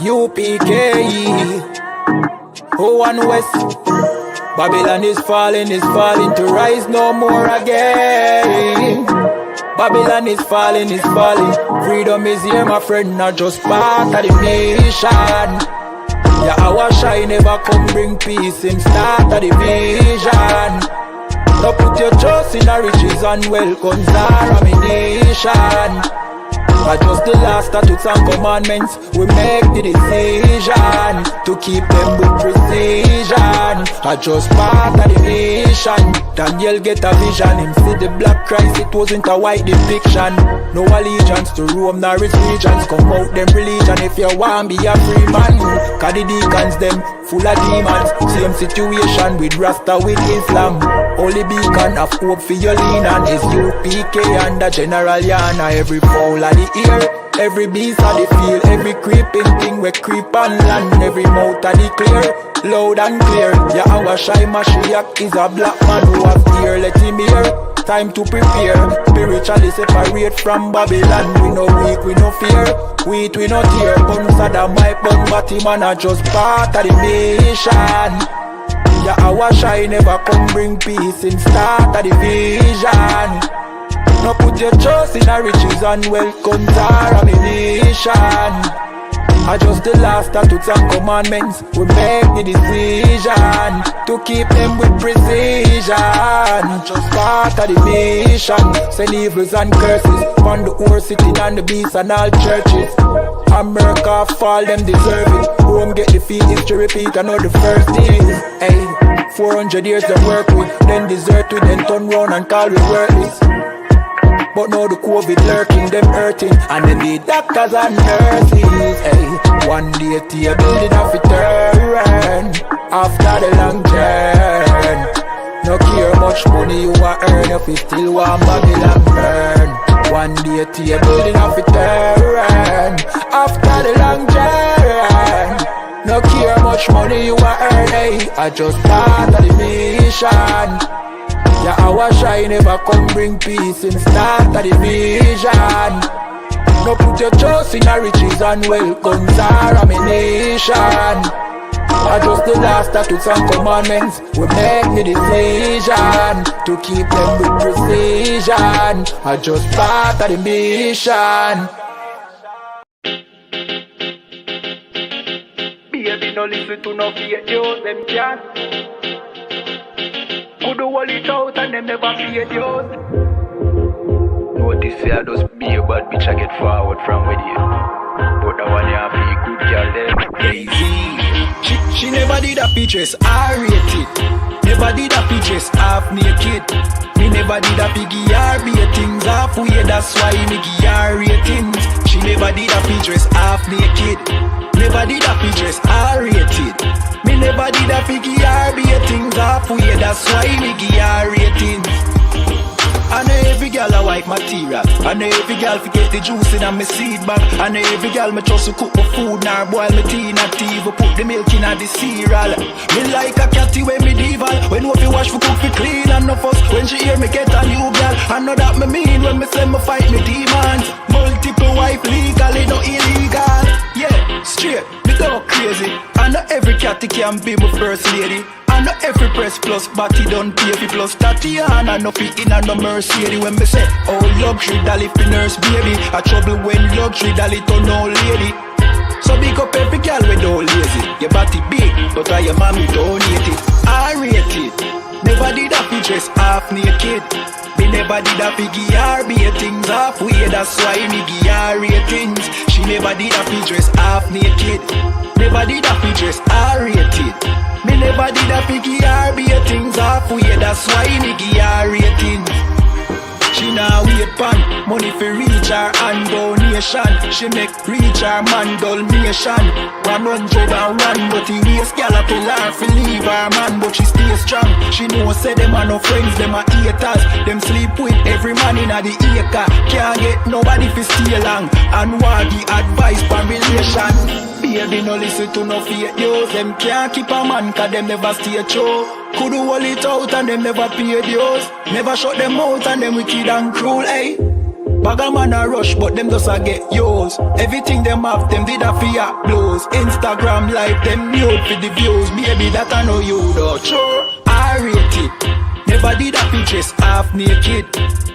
UPK, who and West. Babylon is falling to rise no more again. Babylon is falling. Freedom is here, my friend, not just part of the nation. YAHANNA never come bring peace in start of the vision. Don't put your trust in the riches and wealth, guns are ammunition. Just the last statutes and commandments, we make the decision to keep them with precision. Just part of the nation. Daniel get a vision, him see the black Christ, it wasn't a white depiction. No allegiance to Rome nor its regions, come out them religion if you want be a free man. Cause the deacons them full of demons, same situation with Rasta with Islam. Only beacon of hope for your lean on is UPK and the General YAHANNA. Every fowl of the ear, every beast of the field, every creeping thing we creep on land, every mouth of the clear, loud and clear. YAHANNA is a black man who have ear, let him hear. Time to prepare, spiritually separate from Babylon. We no weak, we no fear, we no tear. Guns are the mic, but him and are just part of the nation. YAHANNA never come bring peace in start of the vision. No put your trust in the riches and wealth, guns are ammunition. Just the last statutes and commandments, we make the decision to keep them with precision. Just part of the mission, send evils and curses on the horse sitting on the beast and all churches. America fall, them deserve it. Rome get defeat, history repeat, another first days. Hey, 400 years they work with, then desert with, then turn round and call we worthless. But now the COVID lurking, them hurting, and then the doctors and nurses. Hey, one day the building of it turn after the long journey. No care much money you a earn if you still want Babylon burn. One day the building of it turn after the long journey. No care much money you a earn, hey, I just part of the mission. YAHANNA never come bring peace in start of the vision. No put your trust in the riches and wealth, guns are ammunition. Just the last statutes and commandments, we make the decision to keep them with precision. Just part of the mission. Baby, no listen to no fake news, them can't. Could do all it out and them never feared yours. Notice I just be a bad bitch I get forward from with you. But the one you have be good girl then. Easy. She never did a pictures, R-rated. Never did a pictures, half naked. Me never did a piggy R-B things halfway, that's why me give her ratings. She never did a pictures, half naked. Never did a pictures, R-rated. Me never did a piggy R-B things halfway, that's why me give her ratings. I know every girl a white material. I know every girl fi get the juice in a me seed bag. I know every girl me trust to cook my food, nor boil me tea, not tea, put the milk in a the cereal. Me like a catty when me medieval. When no fi wash fi cook fi clean and no fuss. When she hear me get a new girl, I know that me mean when me say me fight me demons. Multiple wife legally, no illegal. Yeah, straight, me don't crazy. I know every catty can be my first lady. I know every press plus body don't pay fi plus Tatiana no fi in a no Mercedes. When me say oh luxury dolly fi nurse baby, a trouble when luxury dolly turn old lady. So big up every girl we don't lazy. Your body big but I your mommy donate it. I rate it. Never did a fi dress half naked. Me never did a fi give her be things halfway, that's why me give her ratings. She never did a fi dress half naked. Never did a fi dress R-rated. Me never did a piggy R-B things halfway, that's why me give her ratings. She now money for reach her and donation. She make reach her man donation. 101, but he waste gal a tell her fi leave her man, but she stay strong. She know say them are no friends, them are haters. Them sleep with every man in the acre. Can't get nobody fi stay long and want the advice for relation. Baby, no listen to no fake news. Them can't keep a man cause them never stay true. Could do all it out and them never pay dues. Never shut them out and them wicked and cruel, eh? Bag a man a rush but them just a get yours. Everything them have them did a fear blows. Instagram live them mute for the views. Baby that I know you though. Sure, I rate it. Never did a fi dress half naked.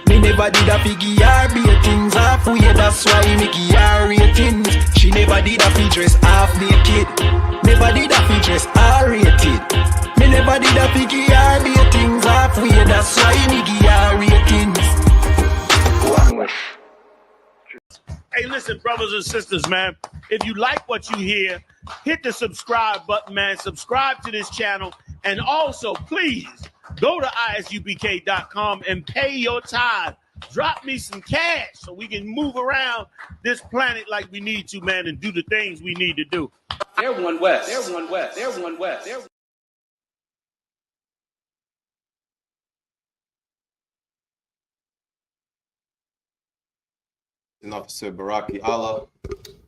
Me never did a fi give her beatings halfway. That's why me give her ratings. She never did a fi dress half naked. Never did a fi dress R-rated. Me never did a fi give her beatings halfway. That's why me give her ratings. Hey, listen, brothers and sisters, man. If you like what you hear, hit the subscribe button, man. Subscribe to this channel. And also, please, go to isupk.com and pay your tithe. Drop me some cash so we can move around this planet like we need to, man, and do the things we need to do. Everyone west. Everyone west. Everyone west. Everyone. Officer Baraki Allah,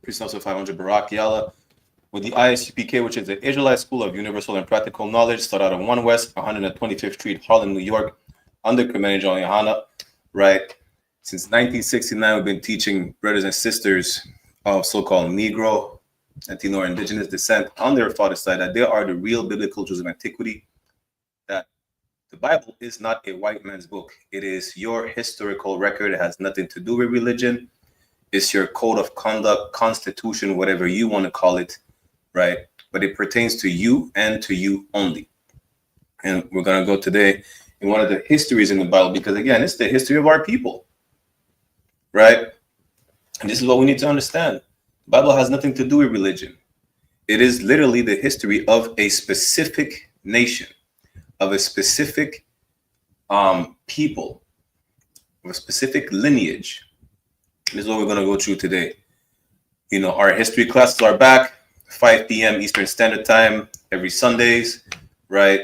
Priest Officer 500 Baraki Allah, with the I.S.U.P.K, which is the Israelite School of Universal and Practical Knowledge, started out on 1 West, 125th Street, Harlem, New York, under Commander John YAHANNA, right? Since 1969, we've been teaching brothers and sisters of so-called Negro, Latino, or indigenous descent on their father's side that they are the real biblical Jews of antiquity, that the Bible is not a white man's book. It is your historical record. It has nothing to do with religion. It's your code of conduct, constitution, whatever you want to call it, right? But it pertains to you and to you only. And we're going to go today in one of the histories in the Bible, because again, it's the history of our people, right? And this is what we need to understand. The Bible has nothing to do with religion. It is literally the history of a specific nation, of a specific people, of a specific lineage. This is what we're going to go through today. You know, our history classes are back, 5 p.m. Eastern Standard Time, every Sundays, right?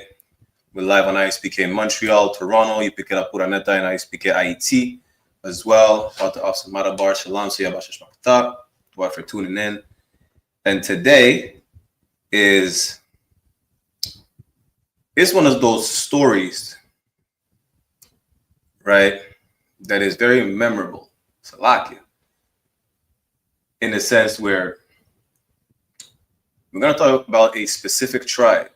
We're live on ISUPK Montreal, Toronto, upklapuranetapodcast, and isupkayiti as well. Shout out to Officer Madabar, SHALAM, Bashment, for tuning in. And today is one of those stories, right, that is very memorable. Salakia, in a sense where we're going to talk about a specific tribe.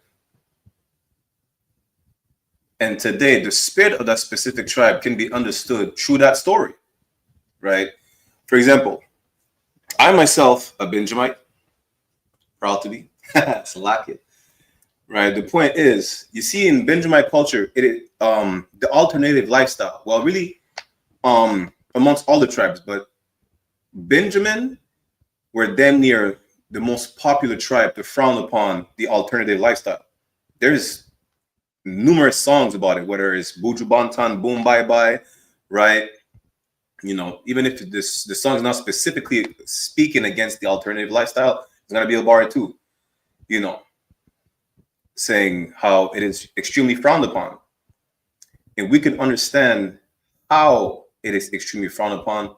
And today, the spirit of that specific tribe can be understood through that story, right? For example, I myself, a Benjamite, proud to be, Salakia, right? The point is, you see in Benjamite culture, the alternative lifestyle, well, really, amongst all the tribes, but Benjamin were damn near the most popular tribe to frown upon the alternative lifestyle. There's numerous songs about it, whether it's Buju Bantan, Boom Bye Bye, right? You know, even if the song's not specifically speaking against the alternative lifestyle, it's gonna be a bar too, you know, saying how it is extremely frowned upon. And we can understand how it is extremely frowned upon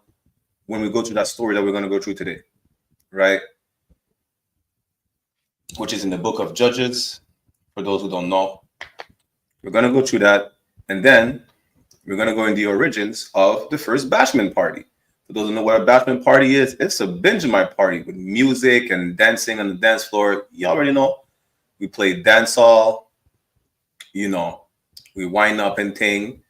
when we go through that story that we're going to go through today, right? Which is in the book of Judges, for those who don't know. We're going to go through that, and then we're going to go in the origins of the first Bashment party. For those who know what a Bashment party is, it's a Benjamite party with music and dancing on the dance floor. You already know. We play dancehall, you know, we wind up and ting.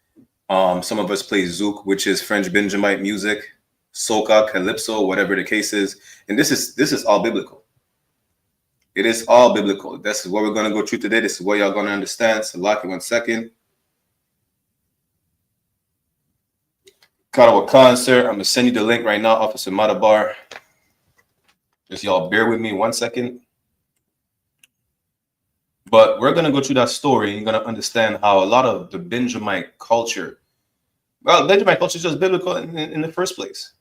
Some of us play zouk, which is French Benjamite music, soca, calypso, whatever the case is. And this is all biblical. It is all biblical. This is what we're going to go through today. This is what y'all going to understand. So lock it 1 second. Karawa Khan, sir. I'm going to send you the link right now, Officer Madabar. Just y'all bear with me 1 second. But we're going to go through that story. You're going to understand how a lot of the Benjamite culture Well, Benjamite culture is just biblical in the first place.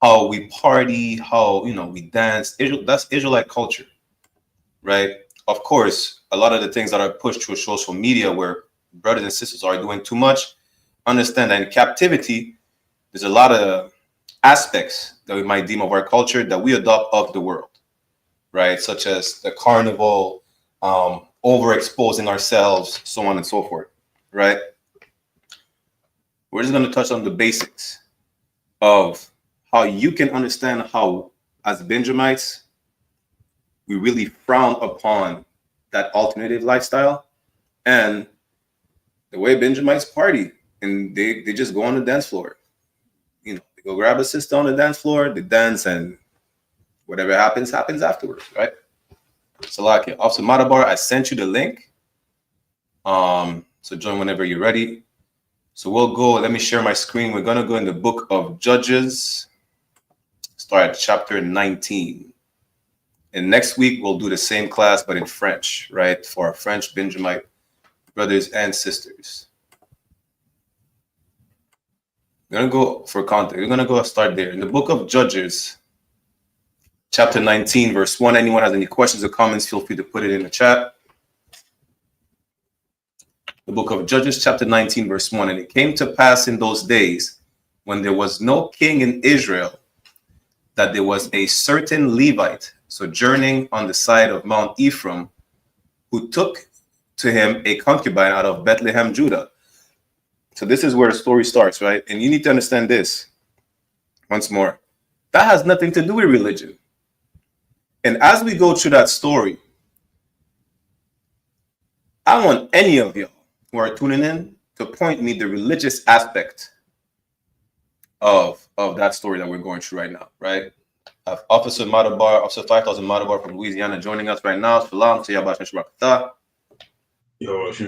How we party, how we dance. That's Israelite culture, right? Of course, a lot of the things that are pushed through social media where brothers and sisters are doing too much, understand that in captivity, there's a lot of aspects that we might deem of our culture that we adopt of the world, right? Such as the carnival, overexposing ourselves, so on and so forth, right? We're just going to touch on the basics of how you can understand how, as Benjamites, we really frown upon that alternative lifestyle and the way Benjamites party. And they just go on the dance floor. They go grab a sister on the dance floor, they dance, and whatever happens afterwards, right? So, like, Officer Madabar, I sent you the link. So join whenever you're ready. So we'll go. Let me share my screen. We're gonna go in the book of Judges. Start at chapter 19. And next week we'll do the same class but in French, right? For our French Benjamite brothers and sisters. We're gonna go for context. We're gonna go start there in the book of Judges, chapter 19, verse 1. Anyone has any questions or comments, feel free to put it in the chat. The book of Judges, chapter 19, verse 1. And it came to pass in those days, when there was no king in Israel, that there was a certain Levite sojourning on the side of Mount Ephraim, who took to him a concubine out of Bethlehem, Judah. So this is where the story starts, right? And you need to understand this once more. That has nothing to do with religion. And as we go through that story, I want any of y'all who are tuning in to point me the religious aspect of that story that we're going through right now, right? Officer Madabar, Officer 5000 Madabar from Louisiana joining us right now. Shalom to Bashment. Yo, how was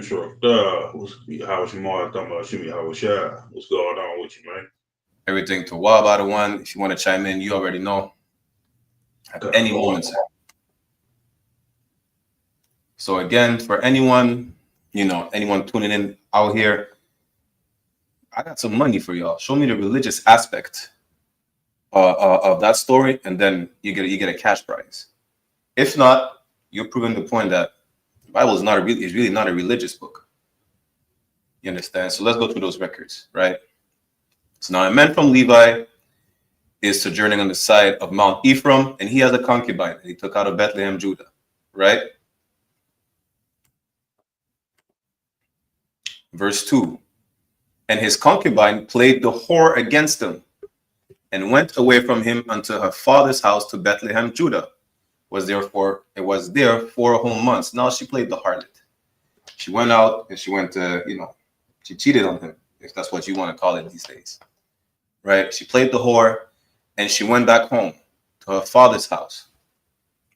your mom? What's going on with you, man? Everything to Wa by the one. If you want to chime in, you already know. At any moment. So again, for anyone, anyone tuning in out here, I got some money for y'all. Show me the religious aspect of that story, and then you get a cash prize. If not, you're proving the point that the Bible is really not a religious book. You understand? So let's go through those records, right? So now a man from Levi is sojourning on the side of Mount Ephraim, and he has a concubine that he took out of Bethlehem, Judah, right? Verse 2. And his concubine played the whore against him, and went away from him unto her father's house to Bethlehem, Judah. It was there 4 whole months. Now she played the harlot. She went out and she went to, she cheated on him, if that's what you want to call it these days, right? She played the whore, and she went back home to her father's house.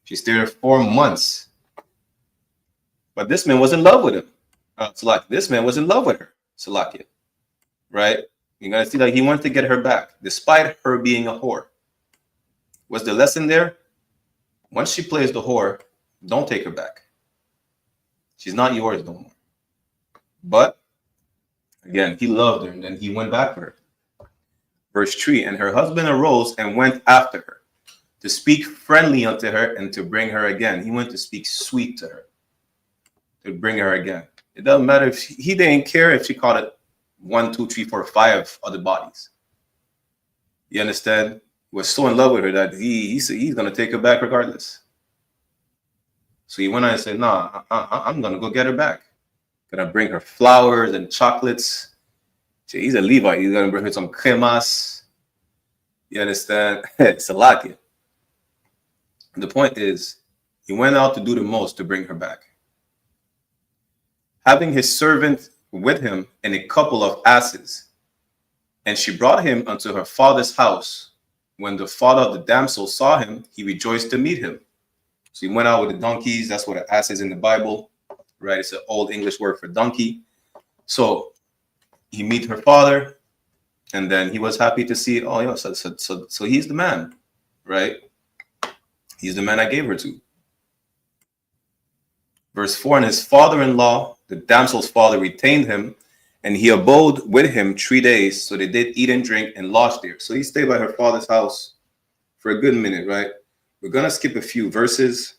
She stayed there 4 months. But this man was in love with him. This man was in love with her. Salakia. Right? You're going to see that he wanted to get her back, despite her being a whore. What's the lesson there? Once she plays the whore, don't take her back. She's not yours no more. But, again, he loved her, and then he went back for her. Verse 3, and her husband arose and went after her, to speak friendly unto her and to bring her again. He went to speak sweet to her, to bring her again. It doesn't matter if he didn't care if she called it 1, 2, 3, 4, 5 other bodies. You understand? He was so in love with her that he said he's going to take her back regardless. So he went on and said, nah, I'm going to go get her back. Going to bring her flowers and chocolates. He's a Levite. He's going to bring her some cremas. You understand? It's a lucky. The point is, he went out to do the most to bring her back. Having his servant with him and a couple of asses. And she brought him unto her father's house. When the father of the damsel saw him, he rejoiced to meet him. So he went out with the donkeys. That's what an ass is in the Bible, right? It's an old English word for donkey. So he meet her father, and then he was happy to see, so he's the man, right? He's the man I gave her to. Verse 4, and his father-in-law, the damsel's father, retained him And he abode with him 3 days. So they did eat and drink and lodged there. So he stayed by her father's house for a good minute, right? We're going to skip a few verses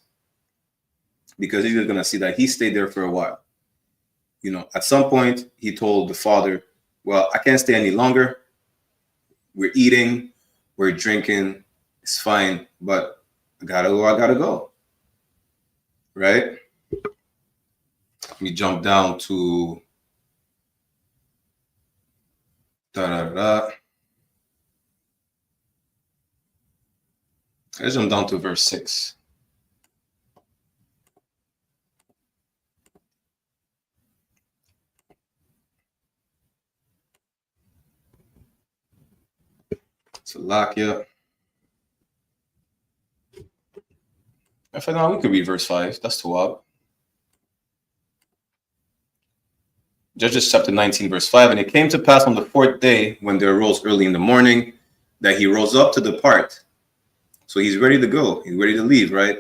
because you're going to see that he stayed there for a while. You know, at some point, he told the father, well, I can't stay any longer. We're eating, we're drinking. It's fine, but I gotta go. Right? Let me jump down to Let's jump down to verse 6. Salakia. I thought, no, we could read verse 5. That's too up. Judges chapter 19, verse 5. And it came to pass on the 4th day, when they arose early in the morning, that he rose up to depart. So he's ready to go. He's ready to leave, right?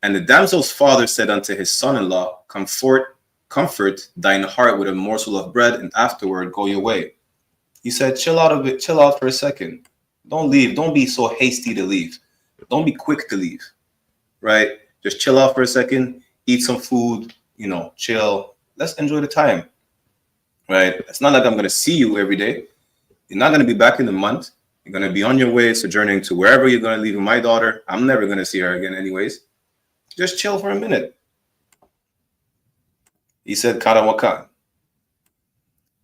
And the damsel's father said unto his son-in-law, comfort thine heart with a morsel of bread, and afterward go your way. He said, chill out for a second. Don't leave. Don't be so hasty to leave. Don't be quick to leave, right? Just chill out for a second, eat some food, you know, chill. Let's enjoy the time, right? It's not like I'm going to see you every day. You're not going to be back in a month. You're going to be on your way, sojourning to wherever you're going to leave with my daughter. I'm never going to see her again anyways. Just chill for a minute. He said, Karawakan.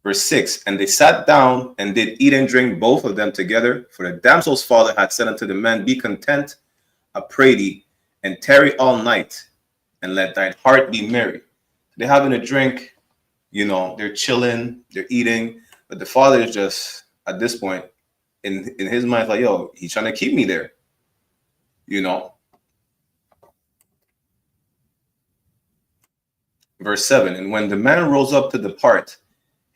Verse 6, and they sat down and did eat and drink, both of them together. For the damsel's father had said unto the man, be content, I pray thee, and tarry all night, and let thine heart be merry. They're having a drink, you know, they're chilling, they're eating, but the father is just, at this point, in his mind, like, yo, he's trying to keep me there, you know. Verse 7, and when the man rose up to depart,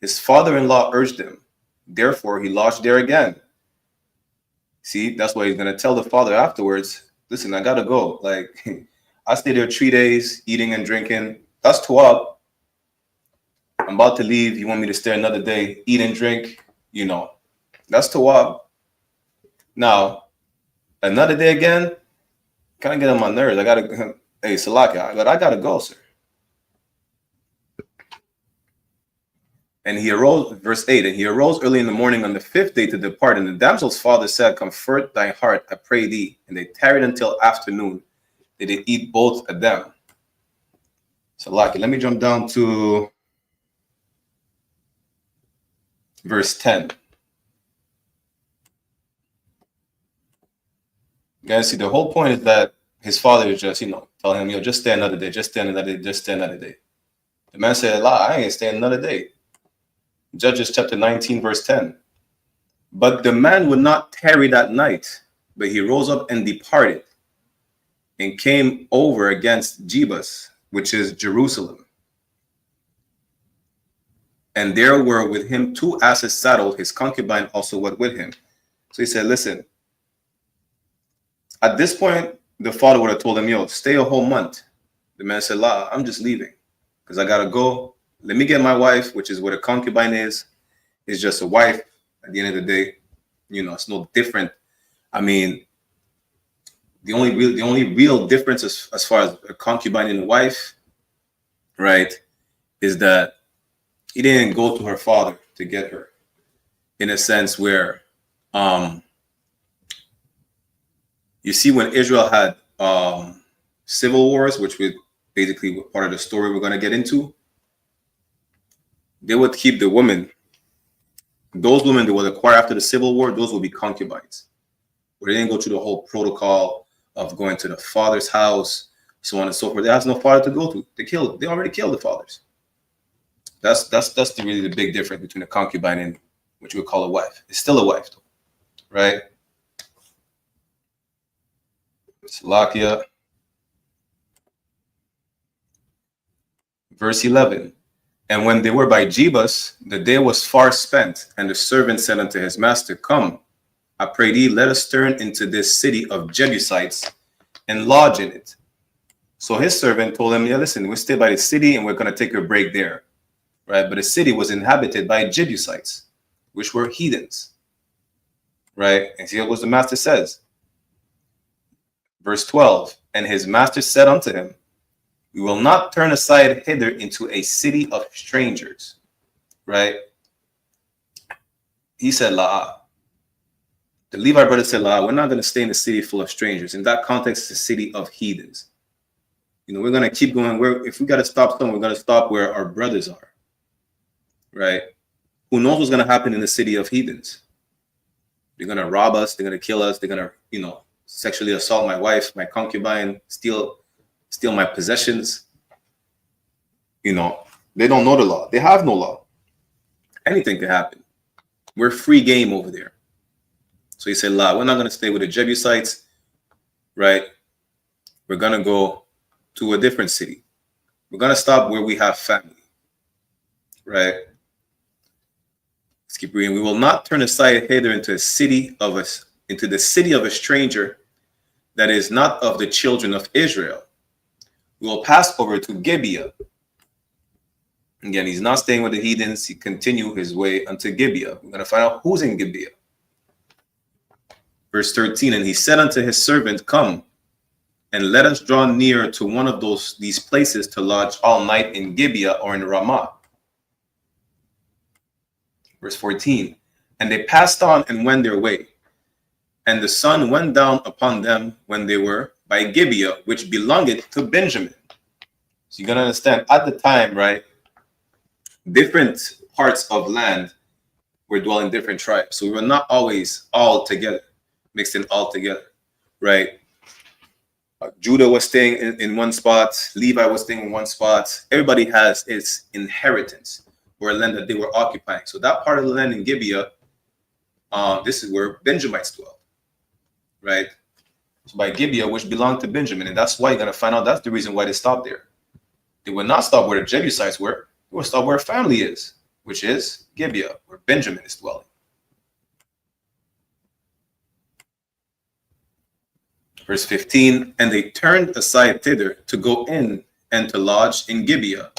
his father-in-law urged him. Therefore, he lodged there again. See, that's why he's going to tell the father afterwards, listen, I got to go. Like, I stayed there 3 days, eating and drinking. That's 12. I'm about to leave. You want me to stay another day, eat and drink? You know, that's 12. Now, another day again, kind of get on my nerves. I got to, hey, Salaka, but I got to go, sir. And he arose, verse 8, and he arose early in the morning on the 5th day to depart. And the damsel's father said, comfort thy heart, I pray thee. And they tarried until afternoon. They did eat both of them. So, Laki, let me jump down to verse 10. You guys see, the whole point is that his father is just, you know, telling him, yo, just stay another day, just stay another day, just stay another day. The man said, I ain't staying another day. Judges chapter 19, verse 10. But the man would not tarry that night, but he rose up and departed and came over against Jebus, which is Jerusalem. And there were with him 2 asses saddled, his concubine also went with him. So he said, listen, at this point, the father would have told him, yo, stay a whole month. The man said, La, I'm just leaving because I got to go. Let me get my wife, which is what a concubine is. It's just a wife at the end of the day. You know, it's no different. I mean, the only real difference as far as a concubine and a wife, right, is that he didn't go to her father to get her, in a sense where you see when Israel had civil wars, which would basically part of the story we're going to get into, they would keep the women. Those women they would acquire after the Civil War, those would be concubines. Where they didn't go through the whole protocol of going to the father's house, so on and so forth. They has no father to go to. They already killed the fathers. That's really the big difference between a concubine and what you would call a wife. It's still a wife, though, right? Salakia. Verse 11. And when they were by Jebus, the day was far spent, and the servant said unto his master, come, I pray thee, let us turn into this city of Jebusites and lodge in it. So his servant told him, yeah, listen, we'll stay by the city and we're going to take a break there. right? But the city was inhabited by Jebusites, which were heathens, right? And see what the master says. Verse 12, and his master said unto him, we will not turn aside hither into a city of strangers, right? He said, La. The Levite brother said, La, we're not going to stay in a city full of strangers. In that context, it's a city of heathens. We're going to keep going. If we got to stop somewhere, we're going to stop where our brothers are, right? Who knows what's going to happen in the city of heathens? They're going to rob us. They're going to kill us. They're going to, sexually assault my wife, my concubine, steal my possessions. They don't know the law. They have no law. Anything can happen. We're free game over there. So he said, La, we're not going to stay with the Jebusites, right? We're going to go to a different city. We're going to stop where we have family, right? Let's keep reading. We will not turn aside hither into the city of a stranger that is not of the children of Israel. We will pass over to Gibeah. Again, he's not staying with the heathens. He continued his way unto Gibeah. We're going to find out who's in Gibeah. Verse 13, and he said unto his servant, come, and let us draw near to one of these places to lodge all night in Gibeah or in Ramah. Verse 14, and they passed on and went their way. And the sun went down upon them when they were by Gibeah, which belonged to Benjamin. So you're going to understand, at the time, right, different parts of land were dwelling different tribes. So we were not always all together, mixed in all together, right? Judah was staying in one spot. Levi was staying in one spot. Everybody has its inheritance or land that they were occupying. So that part of the land in Gibeah, this is where Benjamites dwell, right? So by Gibeah, which belonged to Benjamin. And that's why you're going to find out that's the reason why they stopped there. They would not stop where the Jebusites were. They would stop where family is, which is Gibeah, where Benjamin is dwelling. Verse 15, and they turned aside thither to go in and to lodge in Gibeah.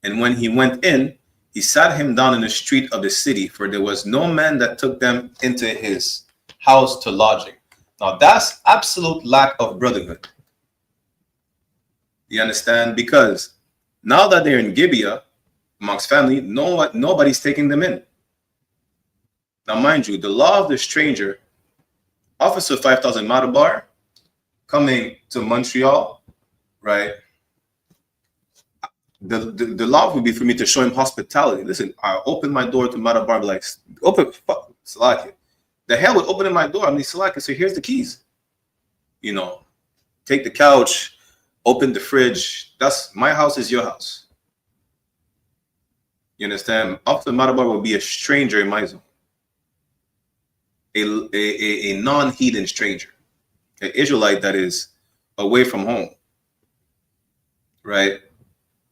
And when he went in, he sat him down in the street of the city, for there was no man that took them into his house to lodging. Now that's absolute lack of brotherhood. You understand? Because now that they're in Gibeah, amongst family, nobody's taking them in. Now mind you, the law of the stranger, Officer 5000 Madabar, coming to Montreal, right? The law would be for me to show him hospitality. Listen, I open my door to Madabar, be like, open, fuck, Salakia. The hell with opening my door? I mean, Salakia, so here's the keys. Take the couch, open the fridge. That's my house is your house. You understand? Officer Madabar will be a stranger in my zone. A non-heathen stranger. An Israelite that is away from home, right?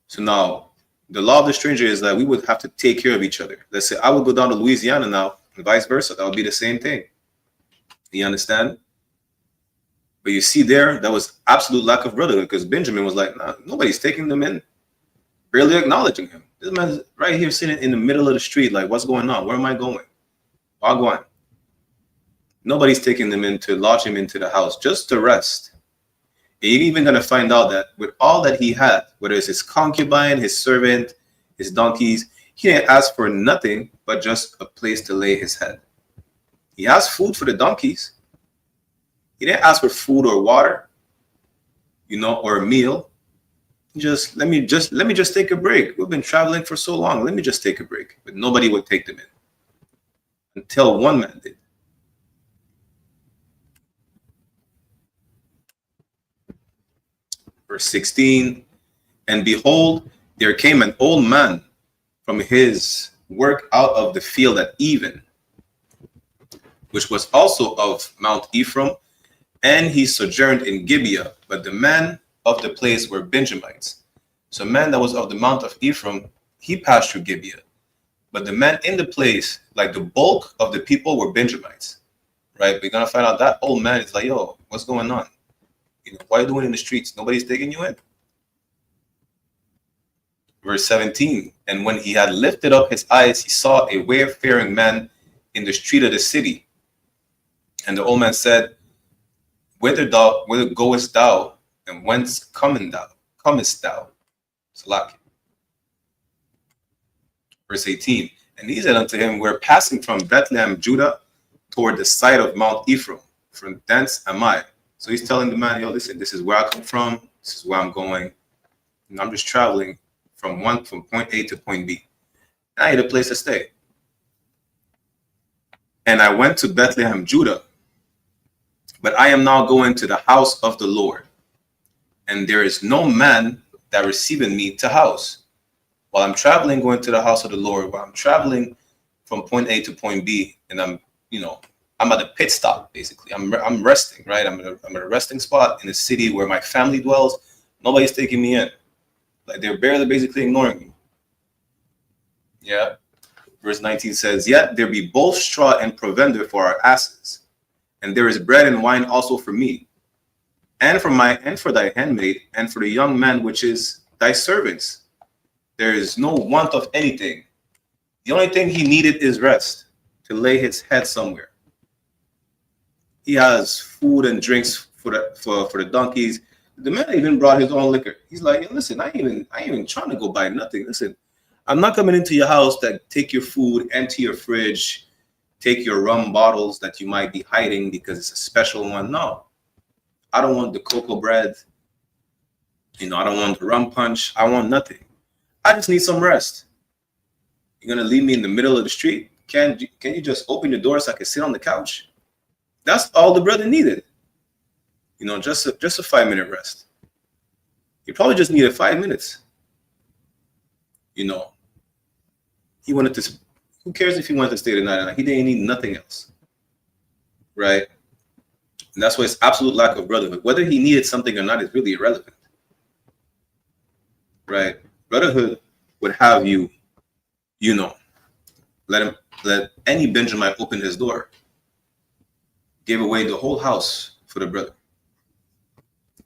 So now the law of the stranger is that we would have to take care of each other. Let's say I would go down to Louisiana now and vice versa. That would be the same thing. You understand? But you see there, that was absolute lack of brotherhood, because Benjamin was like, nah, nobody's taking them in, barely acknowledging him. This man's right here sitting in the middle of the street like, what's going on? Where am I going? Wagwan. Nobody's taking them in to lodge him into the house just to rest. And you're even going to find out that with all that he had, whether it's his concubine, his servant, his donkeys, he didn't ask for nothing but just a place to lay his head. He asked food for the donkeys. He didn't ask for food or water, or a meal. Let me just take a break. We've been traveling for so long. Let me just take a break. But nobody would take them in until one man did. Verse 16, and behold, there came an old man from his work out of the field at even, which was also of Mount Ephraim, and he sojourned in Gibeah, but the men of the place were Benjamites. So a man that was of the Mount of Ephraim, he passed through Gibeah, but the men in the place, like the bulk of the people, were Benjamites, right? We're going to find out that old man is like, yo, what's going on? What are you doing in the streets? Nobody's taking you in. Verse 17, and when he had lifted up his eyes, he saw a wayfaring man in the street of the city. And the old man said, whither goest thou, and whence comest thou? Salaki. Verse 18, and he said unto him, we're passing from Bethlehem, Judah, toward the side of Mount Ephraim. From thence am I. So he's telling the man, yo, listen, this is where I come from. This is where I'm going. And I'm just traveling from point A to point B. And I need a place to stay. And I went to Bethlehem, Judah, but I am now going to the house of the Lord. And there is no man that receiveth me to house. While I'm traveling, going to the house of the Lord, while I'm traveling from point A to point B, and I'm at a pit stop, basically. I'm resting, right? I'm at a resting spot in a city where my family dwells. Nobody's taking me in. Like, they're barely basically ignoring me. Yeah. Verse 19 says, yet there be both straw and provender for our asses, and there is bread and wine also for me, and for thy handmaid, and for the young man which is thy servants. There is no want of anything. The only thing he needed is rest, to lay his head somewhere. He has food and drinks for the donkeys. The man even brought his own liquor. He's like, hey, listen, I ain't even trying to go buy nothing. Listen, I'm not coming into your house to take your food, empty your fridge, take your rum bottles that you might be hiding because it's a special one. No, I don't want the cocoa bread. I don't want the rum punch. I want nothing. I just need some rest. You're gonna leave me in the middle of the street? Can you just open the door so I can sit on the couch? That's all the brother needed. Just a 5-minute rest. He probably just needed 5 minutes. He wanted to. Who cares if he wanted to stay the night? He didn't need nothing else, right? And that's why it's absolute lack of brotherhood. Whether he needed something or not is really irrelevant, right? Brotherhood would have you, let any Benjamite open his door, give away the whole house for the brother.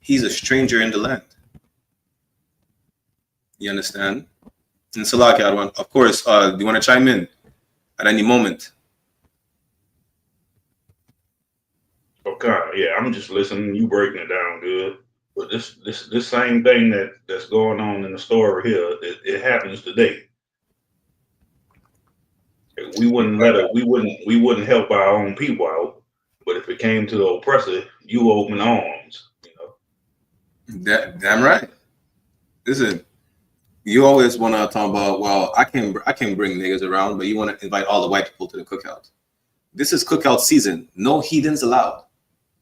He's a stranger in the land. You understand? And Salaki, of course, do you want to chime in at any moment? Okay, yeah, I'm just listening. You breaking it down good. But this same thing that's going on in the story here, it happens today. We wouldn't we wouldn't help our own people out. But if it came to the oppressor, you open arms. Damn right. Listen, you always want to talk about, well, I can bring niggas around, but you want to invite all the white people to the cookout. This is cookout season. No heathens allowed.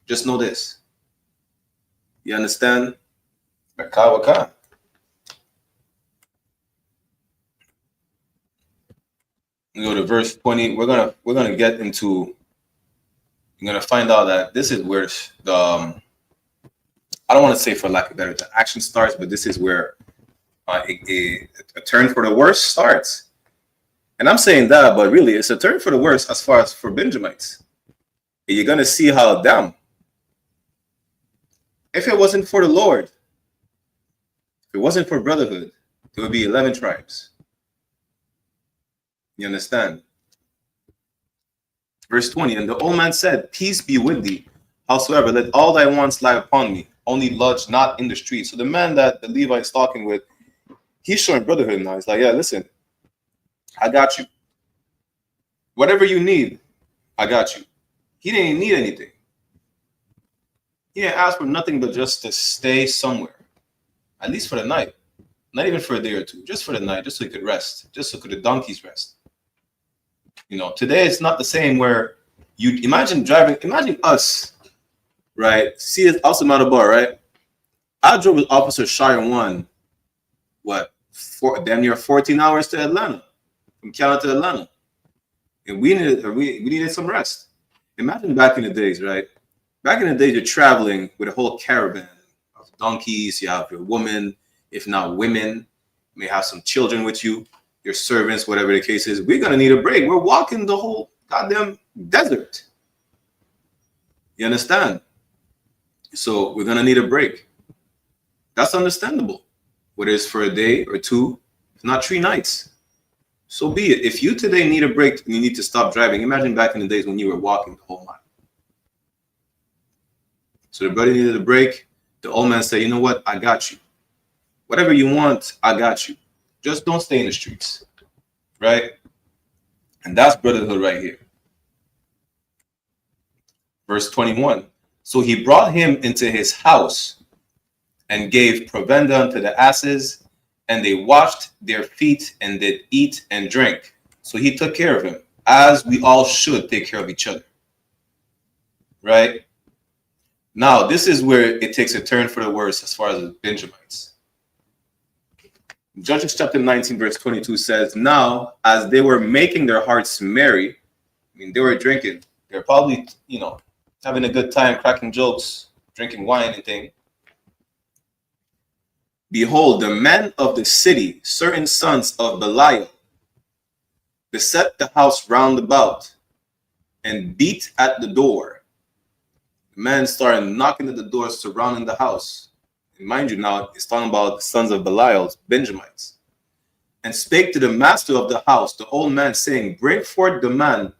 Just know this. You understand? Waka. We go to verse 20. We're gonna get into. You're gonna find out that this is where the I don't want to say, for lack of better, the action starts, but this is where a turn for the worse starts. And I'm saying that, but really, it's a turn for the worse as far as for Benjamites. You're gonna see how damn. If it wasn't for the Lord, if it wasn't for brotherhood, there would be 11 tribes. You understand? Verse 20, and the old man said, peace be with thee. Howsoever, let all thy wants lie upon me. Only lodge not in the street. So the man that the Levite is talking with, he's showing brotherhood now. He's like, yeah, listen, I got you. Whatever you need, I got you. He didn't need anything. He didn't ask for nothing but just to stay somewhere, at least for the night. Not even for a day or two, just for the night, just so he could rest, just so the donkeys rest. Today it's not the same where you imagine us, right? See it also not a bar, right? I drove with Officer Shire 1, damn near 14 hours to Atlanta, from Canada to Atlanta. And we needed some rest. Imagine back in the days, right? Back in the days, you're traveling with a whole caravan of donkeys. You have your woman, if not women. You may have some children with you, your servants, whatever the case is. We're going to need a break. We're walking the whole goddamn desert. You understand? So we're going to need a break. That's understandable. Whether it's for a day or two, if not 3 nights. So be it. If you today need a break and you need to stop driving, imagine back in the days when you were walking the whole mile. So the brother needed a break. The old man said, you know what? I got you. Whatever you want, I got you. Just don't stay in the streets. Right? And that's brotherhood right here. Verse 21. So he brought him into his house and gave provender unto the asses, and they washed their feet and did eat and drink. So he took care of him, as we all should take care of each other. Right? Now, this is where it takes a turn for the worse as far as the Benjamites. Judges chapter 19, verse 22 says, now, as they were making their hearts merry, I mean, they were drinking. They're probably, having a good time, cracking jokes, drinking wine and things. Behold, the men of the city, certain sons of Belial, beset the house round about and beat at the door. The men started knocking at the door surrounding the house. And mind you, now it's talking about the sons of Belial, Benjamites. And spake to the master of the house, the old man, saying, bring forth the man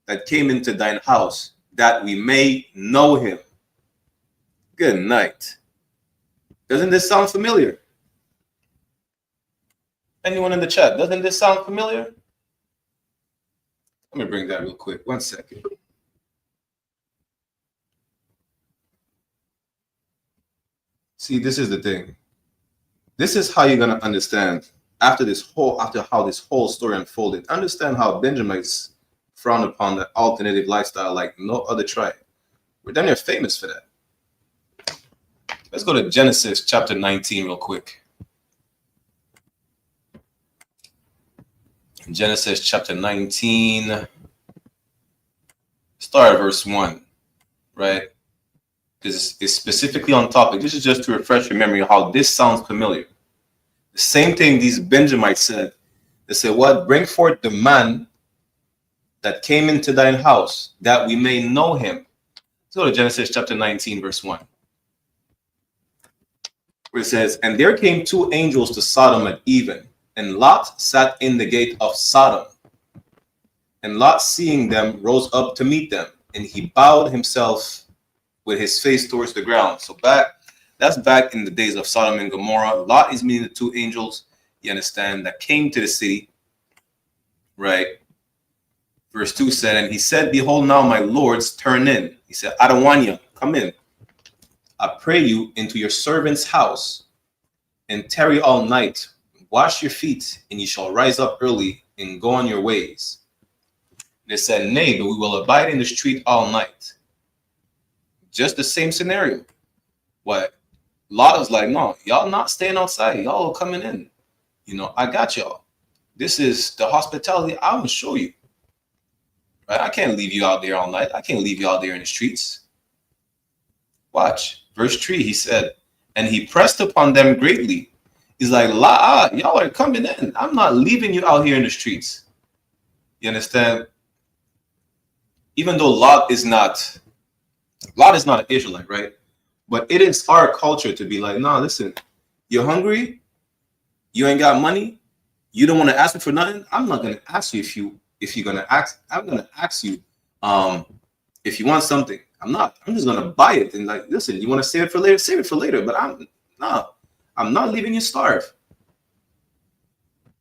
that came into thine house, that we may know him. Good night. Doesn't this sound familiar? Anyone in the chat, doesn't this sound familiar? Let me bring that real quick. 1 second. See, this is the thing. This is how you're going to understand after how this whole story unfolded. Understand how Benjamites frown upon the alternative lifestyle like no other tribe. We're down here famous for that. Let's go to Genesis chapter 19 real quick. Genesis chapter 19, start at verse 1, right? Because it's specifically on topic. This is just to refresh your memory how this sounds familiar. The same thing these Benjamites said. They said, what? Bring forth the man that came into thine house, that we may know him. Let's go to Genesis chapter 19, verse 1. Where it says, and there came 2 angels to Sodom at even, and Lot sat in the gate of Sodom. And Lot, seeing them, rose up to meet them, and he bowed himself with his face towards the ground. So that's back in the days of Sodom and Gomorrah. Lot is meeting the 2 angels, you understand, that came to the city, right? Verse 2 said, and he said, behold, now my lords, turn in. He said, I don't want you, come in. I pray you into your servant's house, and tarry all night. Wash your feet, and you shall rise up early and go on your ways. They said, nay, but we will abide in the street all night. Just the same scenario. What? Lot was like, no, y'all not staying outside. Y'all are coming in. I got y'all. This is the hospitality I will show you. Right? I can't leave you out there all night. I can't leave you out there in the streets. Watch. Verse 3, he said, and he pressed upon them greatly. He's like, y'all are coming in. I'm not leaving you out here in the streets. You understand? Even though Lot is not an Israelite, right? But it is our culture to be like, nah, listen, you're hungry, you ain't got money, you don't want to ask me for nothing. I'm not gonna ask you if you're gonna ask. I'm gonna ask you if you want something. I'm just gonna buy it and like, listen, you want to save it for later, save it for later. But I'm not leaving you starve.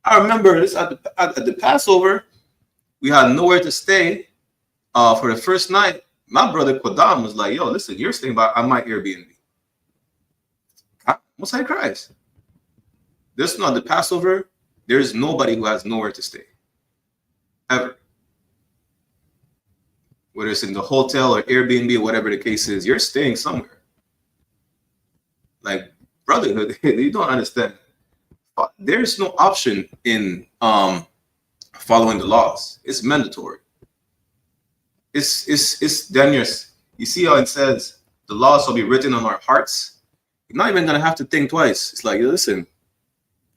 I remember this at the Passover, we had nowhere to stay for the first night. My brother Kodam was like, yo, listen, you're staying on my Airbnb. Most High Christ. This is not the Passover. There's nobody who has nowhere to stay. Ever. Whether it's in the hotel or Airbnb or whatever the case is, you're staying somewhere. Like, brotherhood, you don't understand. There's no option in following the laws. It's mandatory. It's dangerous. You see how it says the laws will be written on our hearts. You're not even gonna have to think twice. It's like, listen,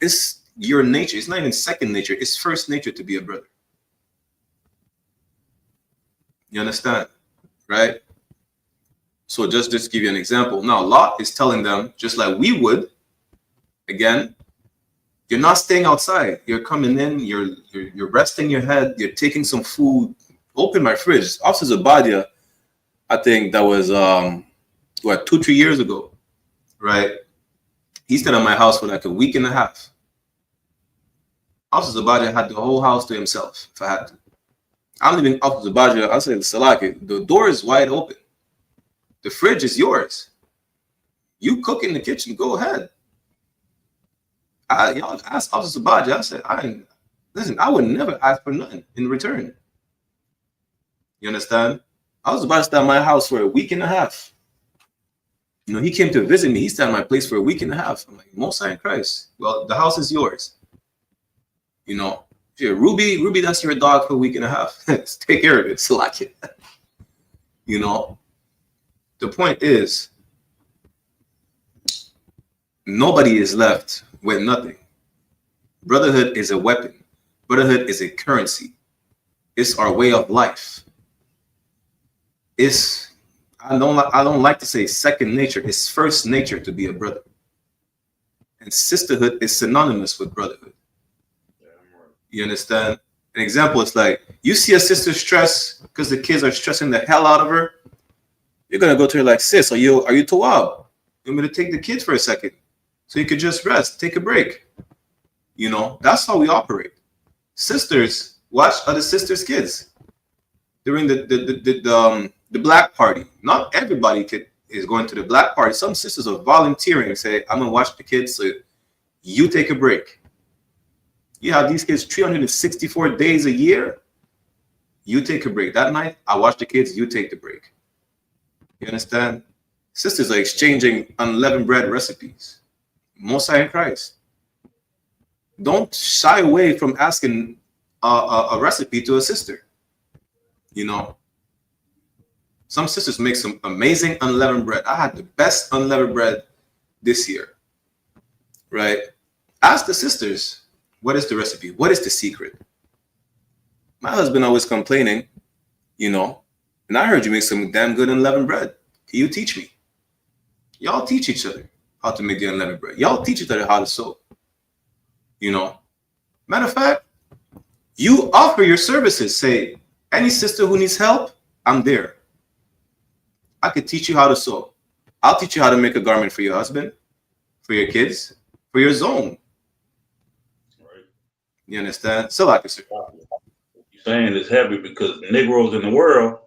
it's your nature. It's not even second nature. It's first nature to be a brother. You understand, right? So just to give you an example. Now Lot is telling them, just like we would, again, You're not staying outside. You're coming in. You're resting your head. You're taking some food. Open my fridge. Officer Zabadia, I think that was 2-3 years ago, right? He stayed at my house for like a week and a half. Officer Zabadia had the whole house to himself if I had to. I'm leaving Officer Zabadia. I said, Salaki, the door is wide open. The fridge is yours. You cook in the kitchen. Go ahead. Y'all asked Officer Zabadia. I said, I would never ask for nothing in return. You understand? I was about to stay at my house for a week and a half. You know, he came to visit me. He stayed at my place for a week and a half. I'm like, Most High in Christ. Well, the house is yours. You know, Ruby, that's your dog for a week and a half. Take care of it. Select it. You know, the point is, nobody is left with nothing. Brotherhood is a weapon. Brotherhood is a currency. It's our way of life. I don't like to say second nature. It's first nature to be a brother. And sisterhood is synonymous with brotherhood. You understand? An example is like, you see a sister stressed because the kids are stressing the hell out of her. You're gonna go to her like, sis, are you tawab? You want me to take the kids for a second so you could just rest, take a break. You know, that's how we operate. Sisters watch other sisters' kids during the black party. Not everybody is going to the black party. Some sisters are volunteering and say, I'm gonna watch the kids, so you take a break. You have these kids 364 days a year. You take a break. That night, I watch the kids, you take the break. You understand? Sisters are exchanging unleavened bread recipes. Most High in Christ. Don't shy away from asking a recipe to a sister. You know, some sisters make some amazing unleavened bread. I had the best unleavened bread this year, right? Ask the sisters, what is the recipe? What is the secret? My husband always complaining, you know, and I heard you make some damn good unleavened bread. Can you teach me? Y'all teach each other how to make the unleavened bread. Y'all teach each other how to sew. You know, matter of fact, you offer your services. Say, any sister who needs help, I'm there. I could teach you how to sew. I'll teach you how to make a garment for your husband, for your kids, for your zone. Right. You understand? So like I said, you're saying it's heavy because Negroes in the world,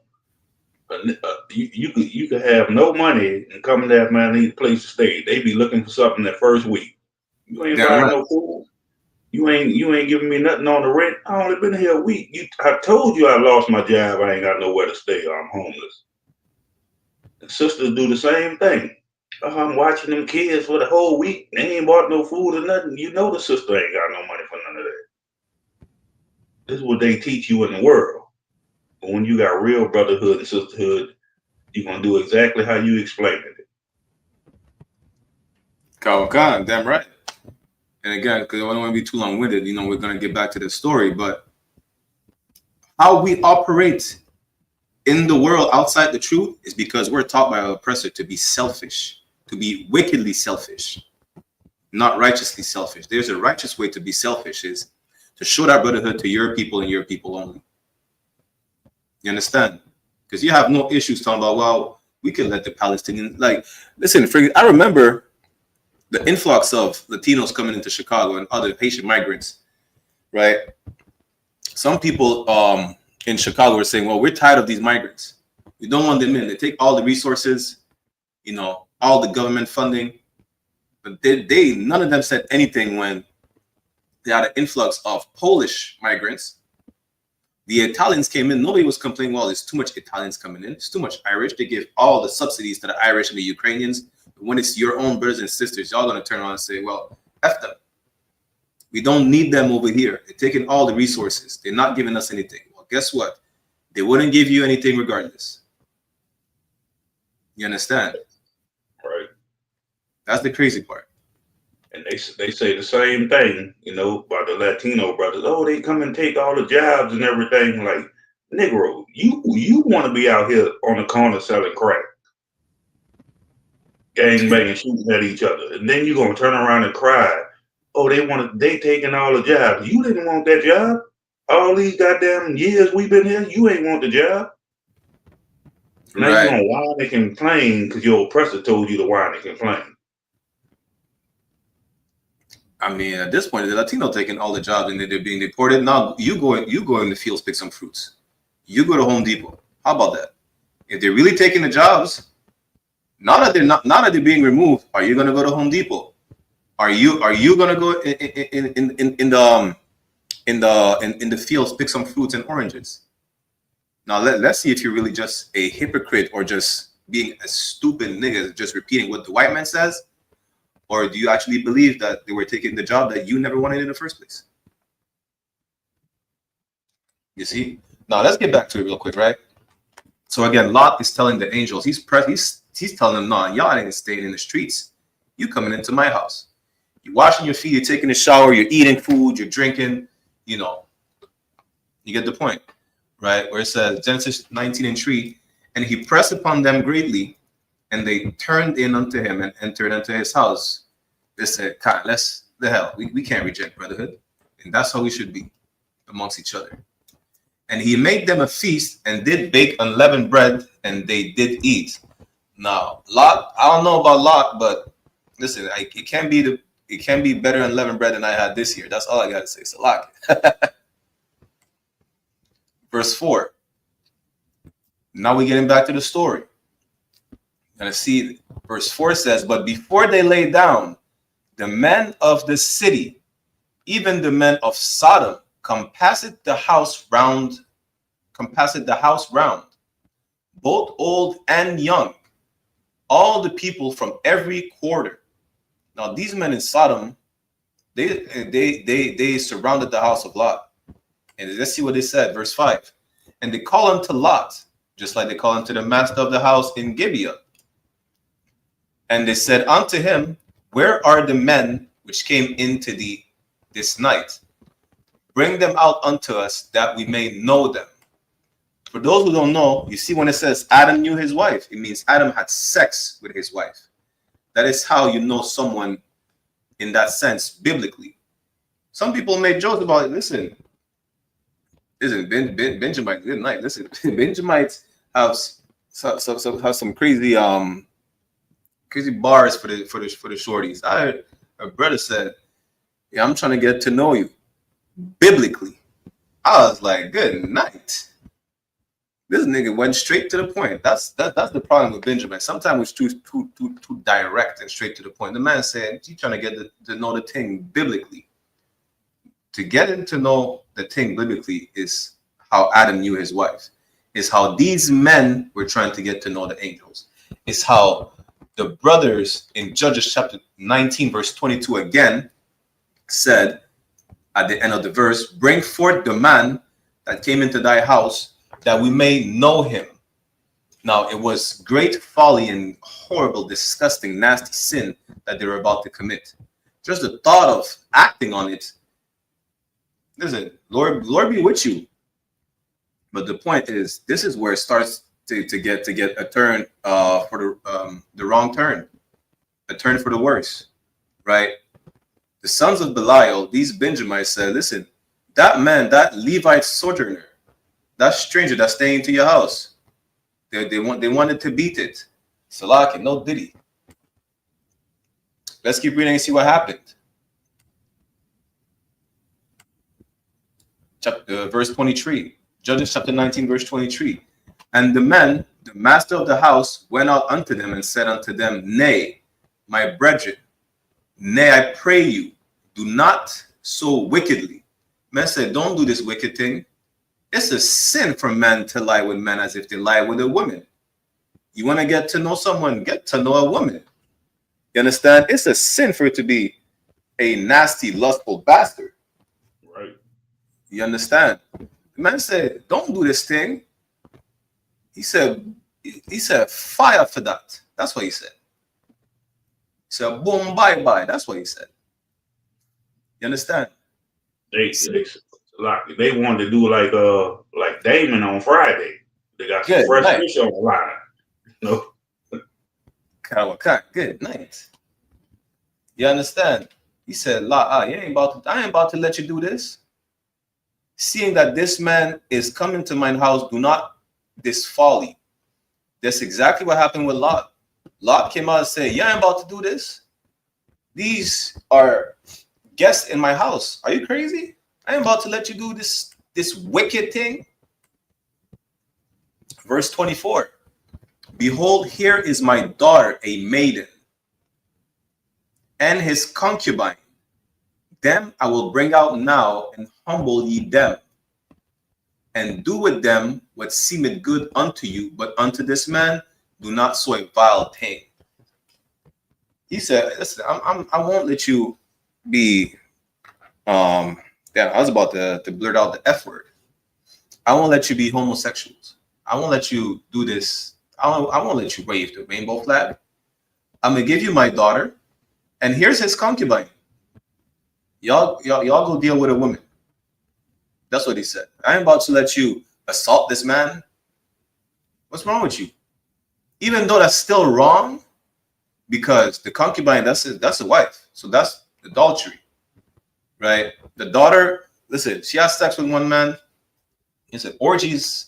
you could have no money and come in there, man, need a place to stay. They be looking for something that first week. You ain't buying no food. You ain't giving me nothing on the rent. I only been here a week. I told you I lost my job. I ain't got nowhere to stay. I'm homeless. And sisters do the same thing. I'm watching them kids for the whole week. They ain't bought no food or nothing. You know the sister ain't got no money for none of that. This is what they teach you in the world. But when you got real brotherhood and sisterhood, you're going to do exactly how you explained it. Khan, damn right. And again, because I don't want to be too long-winded, you know, we're going to get back to the story, but how we operate in the world outside the truth is because we're taught by our oppressor to be selfish, to be wickedly selfish, not righteously selfish. There's a righteous way to be selfish, is to show that brotherhood to your people and your people only. You understand? Because you have no issues talking about, well, we can let the Palestinians, like, listen, I remember the influx of Latinos coming into Chicago and other Haitian migrants, right? Some people in Chicago were saying, well, we're tired of these migrants. We don't want them in. They take all the resources, you know, all the government funding. But none of them said anything when they had an influx of Polish migrants. The Italians came in. Nobody was complaining, well, there's too much Italians coming in. It's too much Irish. They give all the subsidies to the Irish and the Ukrainians. But when it's your own brothers and sisters, y'all going to turn around and say, well, F them. We don't need them over here. They're taking all the resources. They're not giving us anything. Well, guess what? They wouldn't give you anything regardless. You understand? Right. That's the crazy part. And they say the same thing, you know, about the Latino brothers. Oh, they come and take all the jobs and everything. Like, Negro, you want to be out here on the corner selling crack, gang banging, shooting at each other, and then you're gonna turn around and cry, oh, they taking all the jobs. You didn't want that job. All these goddamn years we've been here, you ain't want the job. Now you gonna whine and complain because your oppressor told you to whine and complain. I mean, at this point, the Latino taking all the jobs and they're being deported. Now you go in the fields, pick some fruits. You go to Home Depot. How about that? If they're really taking the jobs, now that they're being removed, are you gonna go to Home Depot? Are you gonna go in the fields, pick some fruits and oranges? Now let's see if you're really just a hypocrite or just being a stupid nigga, just repeating what the white man says, or do you actually believe that they were taking the job that you never wanted in the first place? You see? Now let's get back to it real quick, right? So again, Lot is telling the angels, he's telling them, no, y'all ain't staying in the streets. You coming into my house. You're washing your feet, you're taking a shower, you're eating food, you're drinking, you know. You get the point, right? Where it says, Genesis 19:3, and he pressed upon them greatly, and they turned in unto him and entered into his house. They said, God, we can't reject brotherhood. And that's how we should be amongst each other. And he made them a feast and did bake unleavened bread, and they did eat. Now, Lot, I don't know about Lot, but listen, it can be better unleavened bread than I had this year. That's all I got to say. So, Lot. Verse 4. Now we're getting back to the story. And see, verse 4 says, but before they lay down, the men of the city, even the men of Sodom, compassed the house round, both old and young, all the people from every quarter. Now these men in Sodom, they surrounded the house of Lot. And let's see what they said, verse 5. And they call unto Lot, just like they call unto the master of the house in Gibeah. And they said unto him, where are the men which came into thee this night? Bring them out unto us, that we may know them. For those who don't know, you see when it says Adam knew his wife, it means Adam had sex with his wife. That is how you know someone in that sense, biblically. Some people make jokes about it. Listen, Benjamite, good night. Listen, Benjamites have some crazy bars for the shorties. I heard a brother said, yeah, I'm trying to get to know you biblically. I was like, good night. This nigga went straight to the point. That's the problem with Benjamin. Sometimes it's too direct and straight to the point. The man said he's trying to get to know the thing biblically. To get him to know the thing biblically is how Adam knew his wife. Is how these men were trying to get to know the angels. Is how the brothers in Judges chapter 19 verse 22 again said at the end of the verse, bring forth the man that came into thy house, that we may know him. Now, it was great folly and horrible, disgusting, nasty sin that they were about to commit. Just the thought of acting on it. Listen, Lord be with you. But the point is, this is where it starts to get a turn for the wrong turn, a turn for the worse, right? The sons of Belial, these Benjamites said, listen, that man, that Levite sojourner, that stranger that's staying to your house, they wanted to beat it. Salaki, no diddy. Let's keep reading and see what happened. Verse 23, Judges chapter 19, verse 23. And the men, the master of the house, went out unto them and said unto them, nay, my brethren, nay, I pray you, do not so wickedly. Men said, don't do this wicked thing. It's a sin for men to lie with men as if they lie with a woman. You want to get to know someone, get to know a woman. You understand? It's a sin for it to be a nasty, lustful bastard. Right. You understand? The man said, don't do this thing. He said, fire for that. That's what he said. He said, boom, bye-bye. That's what he said. You understand? They wanted to do like Damon on Friday. They got some fresh fish on the line. No. Good night. You understand? He said, I ain't about to let you do this. Seeing that this man is coming to mine house, do not this folly. That's exactly what happened with Lot. Lot came out and said, yeah, I'm about to do this. These are guests in my house. Are you crazy? I am about to let you do this wicked thing. Verse 24. Behold, here is my daughter, a maiden, and his concubine. Them I will bring out now, and humble ye them, and do with them what seemeth good unto you, but unto this man do not so a vile thing. He said, listen, I won't let you be I was about to blurt out the F word. I won't let you be homosexuals. I won't let you do this. I won't let you wave the rainbow flag. I'm gonna give you my daughter, and here's his concubine. Y'all go deal with a woman. That's what he said. I am about to let you assault this man. What's wrong with you? Even though that's still wrong, because the concubine, that's a wife. So that's adultery, right? The daughter, listen, she has sex with one man. He said orgies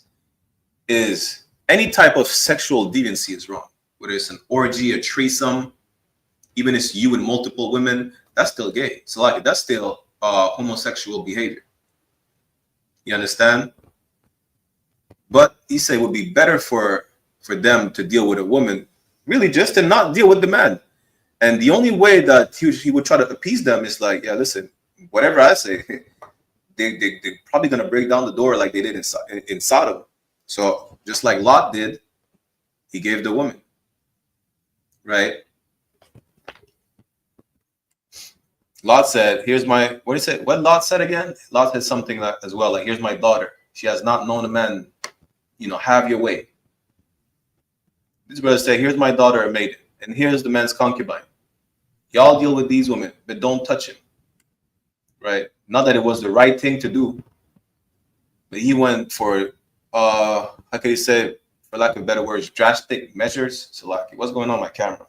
is any type of sexual deviancy is wrong. Whether it's an orgy, a threesome, even if it's you and multiple women, that's still gay. So like that's still homosexual behavior. You understand? But he said it would be better for them to deal with a woman, really just to not deal with the man. And the only way that he would try to appease them is like, yeah, listen, whatever I say, they're probably going to break down the door like they did in Sodom. So just like Lot did, he gave the woman, right? Lot said, here's my, what did he say? What Lot said again? Lot said something like, as well, like, here's my daughter. She has not known a man, have your way. This brother said, here's my daughter, a maiden, and here's the man's concubine. Y'all deal with these women, but don't touch him, right? Not that it was the right thing to do, but he went for, how could he say, for lack of better words, drastic measures. So like, what's going on my camera?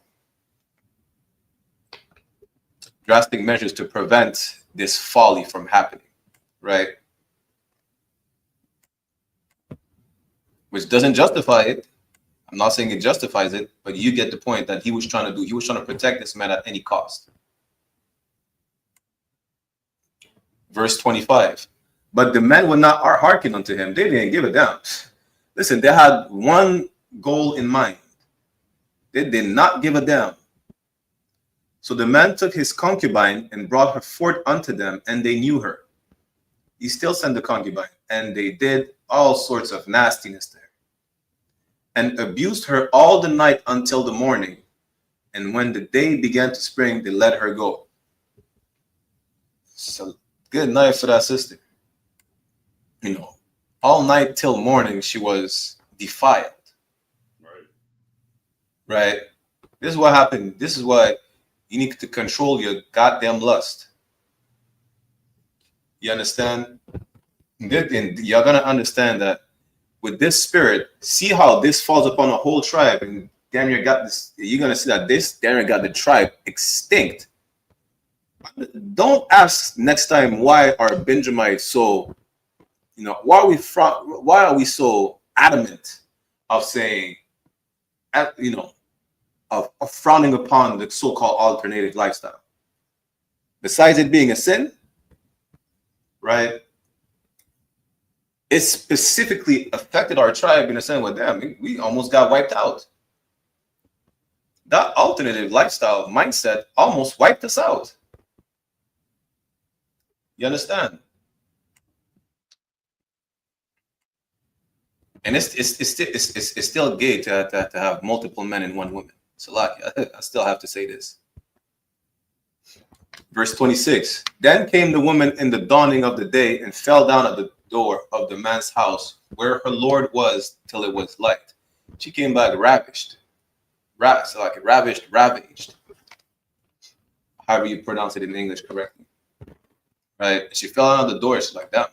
Drastic measures to prevent this folly from happening, right? Which doesn't justify it. I'm not saying it justifies it, but you get the point that he was trying to do. He was trying to protect this man at any cost. Verse 25. But the men would not hearken unto him. They didn't give a damn. Listen, they had one goal in mind. They did not give a damn. So the man took his concubine and brought her forth unto them, and they knew her. He still sent the concubine, and they did all sorts of nastiness to her, and abused her all the night until the morning. And when the day began to spring, they let her go. So good night for that sister. All night till morning, she was defiled. Right? This is what happened. This is why you need to control your goddamn lust. You understand? And you're going to understand that with this spirit, see how this falls upon a whole tribe, and damn near got this. You're going to see that this damn near got the tribe extinct. Don't ask next time why are Benjamites so, why are we so adamant of saying, of frowning upon the so-called alternative lifestyle. Besides it being a sin, right? It specifically affected our tribe in a sense with them. We almost got wiped out. That alternative lifestyle mindset almost wiped us out. You understand? And it's still gay to have multiple men and one woman. So like, I still have to say this. Verse 26. Then came the woman in the dawning of the day and fell down at the door of the man's house where her Lord was till it was light. She came back ravaged. Ravaged. However you pronounce it in English correctly. Right? She fell down at the door. She's like, damn.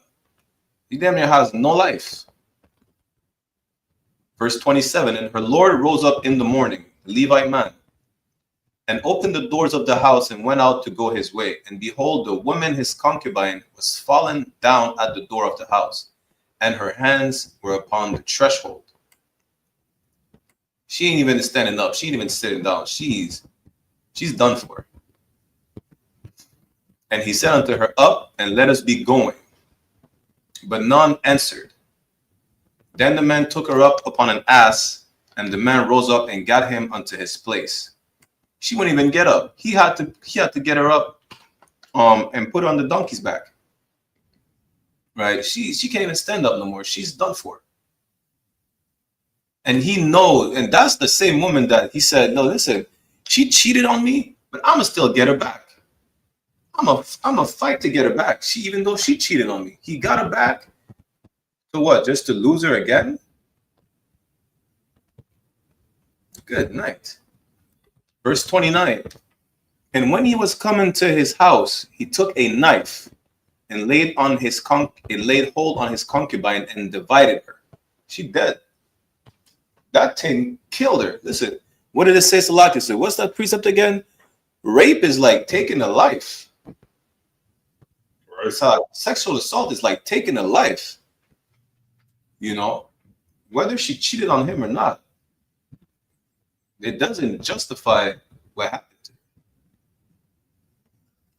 He damn near has no life. Verse 27. And her Lord rose up in the morning, the Levite man, and opened the doors of the house and went out to go his way. And behold, the woman, his concubine, was fallen down at the door of the house, and her hands were upon the threshold. She ain't even standing up. She ain't even sitting down. She's done for. And he said unto her, Up, and let us be going. But none answered. Then the man took her up upon an ass, and the man rose up and got him unto his place. She wouldn't even get up. He had to get her up and put her on the donkey's back. Right? She can't even stand up no more. She's done for. And he knows, and that's the same woman that he said, no, listen, she cheated on me, but I'm gonna still get her back. I'm a fight to get her back. Even though she cheated on me, he got her back. So what? Just to lose her again? Good night. Verse 29. And when he was coming to his house, he took a knife and laid hold on his concubine and divided her. She dead. That thing killed her. Listen, what did it say, Salaki? So what's that precept again? Rape is like taking a life. Right. Sexual assault is like taking a life. You know, whether she cheated on him or not, it doesn't justify what happened to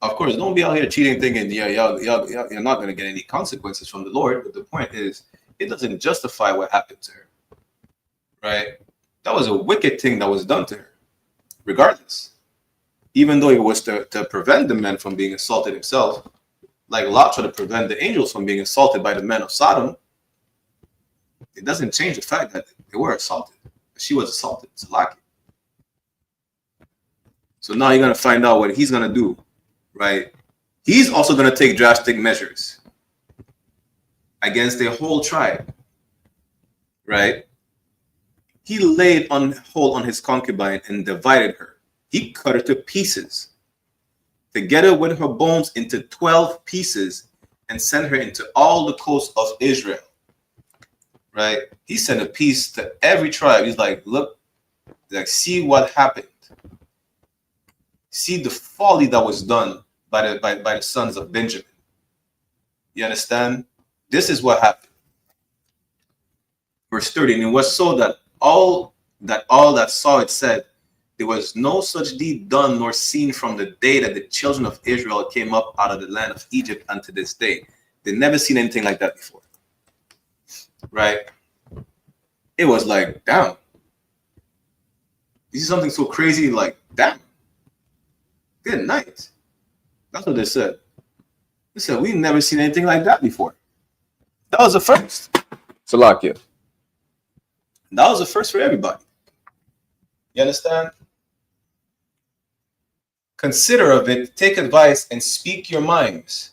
her. Of course, don't be out here cheating thinking, you're not going to get any consequences from the Lord. But the point is, it doesn't justify what happened to her. Right? That was a wicked thing that was done to her, regardless. Even though it was to prevent the man from being assaulted himself, like Lot tried to prevent the angels from being assaulted by the men of Sodom, it doesn't change the fact that they were assaulted. She was assaulted. It's lucky. So now you're going to find out what he's going to do, right? He's also going to take drastic measures against the whole tribe, right? He laid hold on his concubine and divided her. He cut her to pieces, together with her bones into 12 pieces, and sent her into all the coasts of Israel. Right? He sent a piece to every tribe. He's like, look, like, see what happened. See the folly that was done by the sons of Benjamin. You understand? This is what happened. Verse 30, and it was so that all that saw it said, there was no such deed done nor seen from the day that the children of Israel came up out of the land of Egypt unto this day. They'd never seen anything like that before. Right? It was like, damn. This is something so crazy, like, damn. Good night. That's what they said. They said, we've never seen anything like that before. That was the first. Salakia. That was the first for everybody. You understand? Consider of it, take advice, and speak your minds.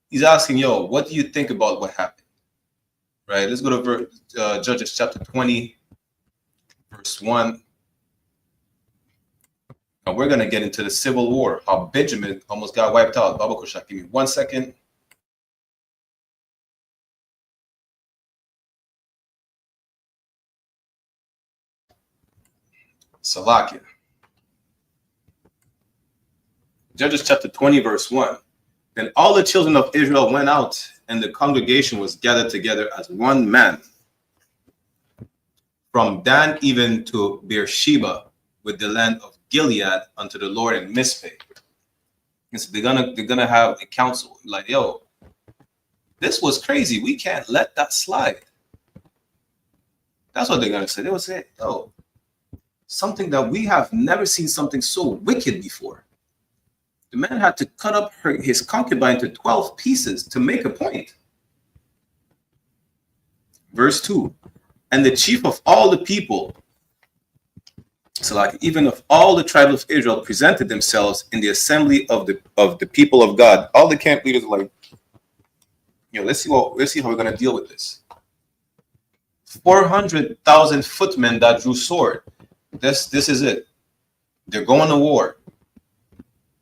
He's asking, what do you think about what happened? Right? Let's go to Judges chapter 20, verse 1. And we're going to get into the civil war, how Benjamin almost got wiped out. Baba Kushak, give me 1 second. Salakia. Judges chapter 20, verse 1. Then all the children of Israel went out, and the congregation was gathered together as one man, from Dan even to Beersheba, with the land of Gilead, unto the Lord in Mizpeh. And so they're gonna have a council, like, this was crazy. We can't let that slide. That's what they're gonna say. They will say, something that we have never seen, something so wicked before. The man had to cut up his concubine to 12 pieces to make a point. Verse 2. And the chief of all the people, so like even of all the tribes of Israel, presented themselves in the assembly of the people of God. All the camp leaders were like, let's see how we're gonna deal with this. 400,000 footmen that drew sword. This is it. They're going to war.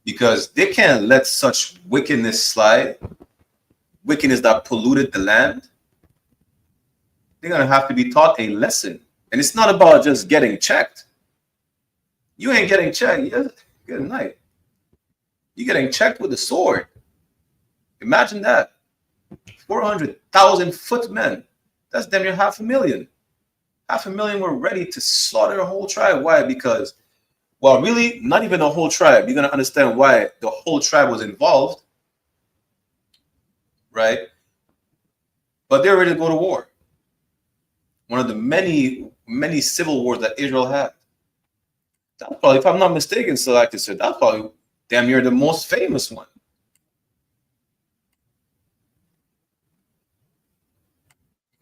Because they can't let such wickedness slide, wickedness that polluted the land. They're going to have to be taught a lesson. And it's not about just getting checked. You ain't getting checked. Yeah, good night. You're getting checked with a sword. Imagine that. 400,000 footmen. That's damn near 500,000. 500,000 were ready to slaughter a whole tribe. Why? Because, well, really, not even a whole tribe. You're going to understand why the whole tribe was involved, right? But they're ready to go to war. One of the many civil wars that Israel had. That's probably, if I'm not mistaken, Selected said, that's probably damn near the most famous one.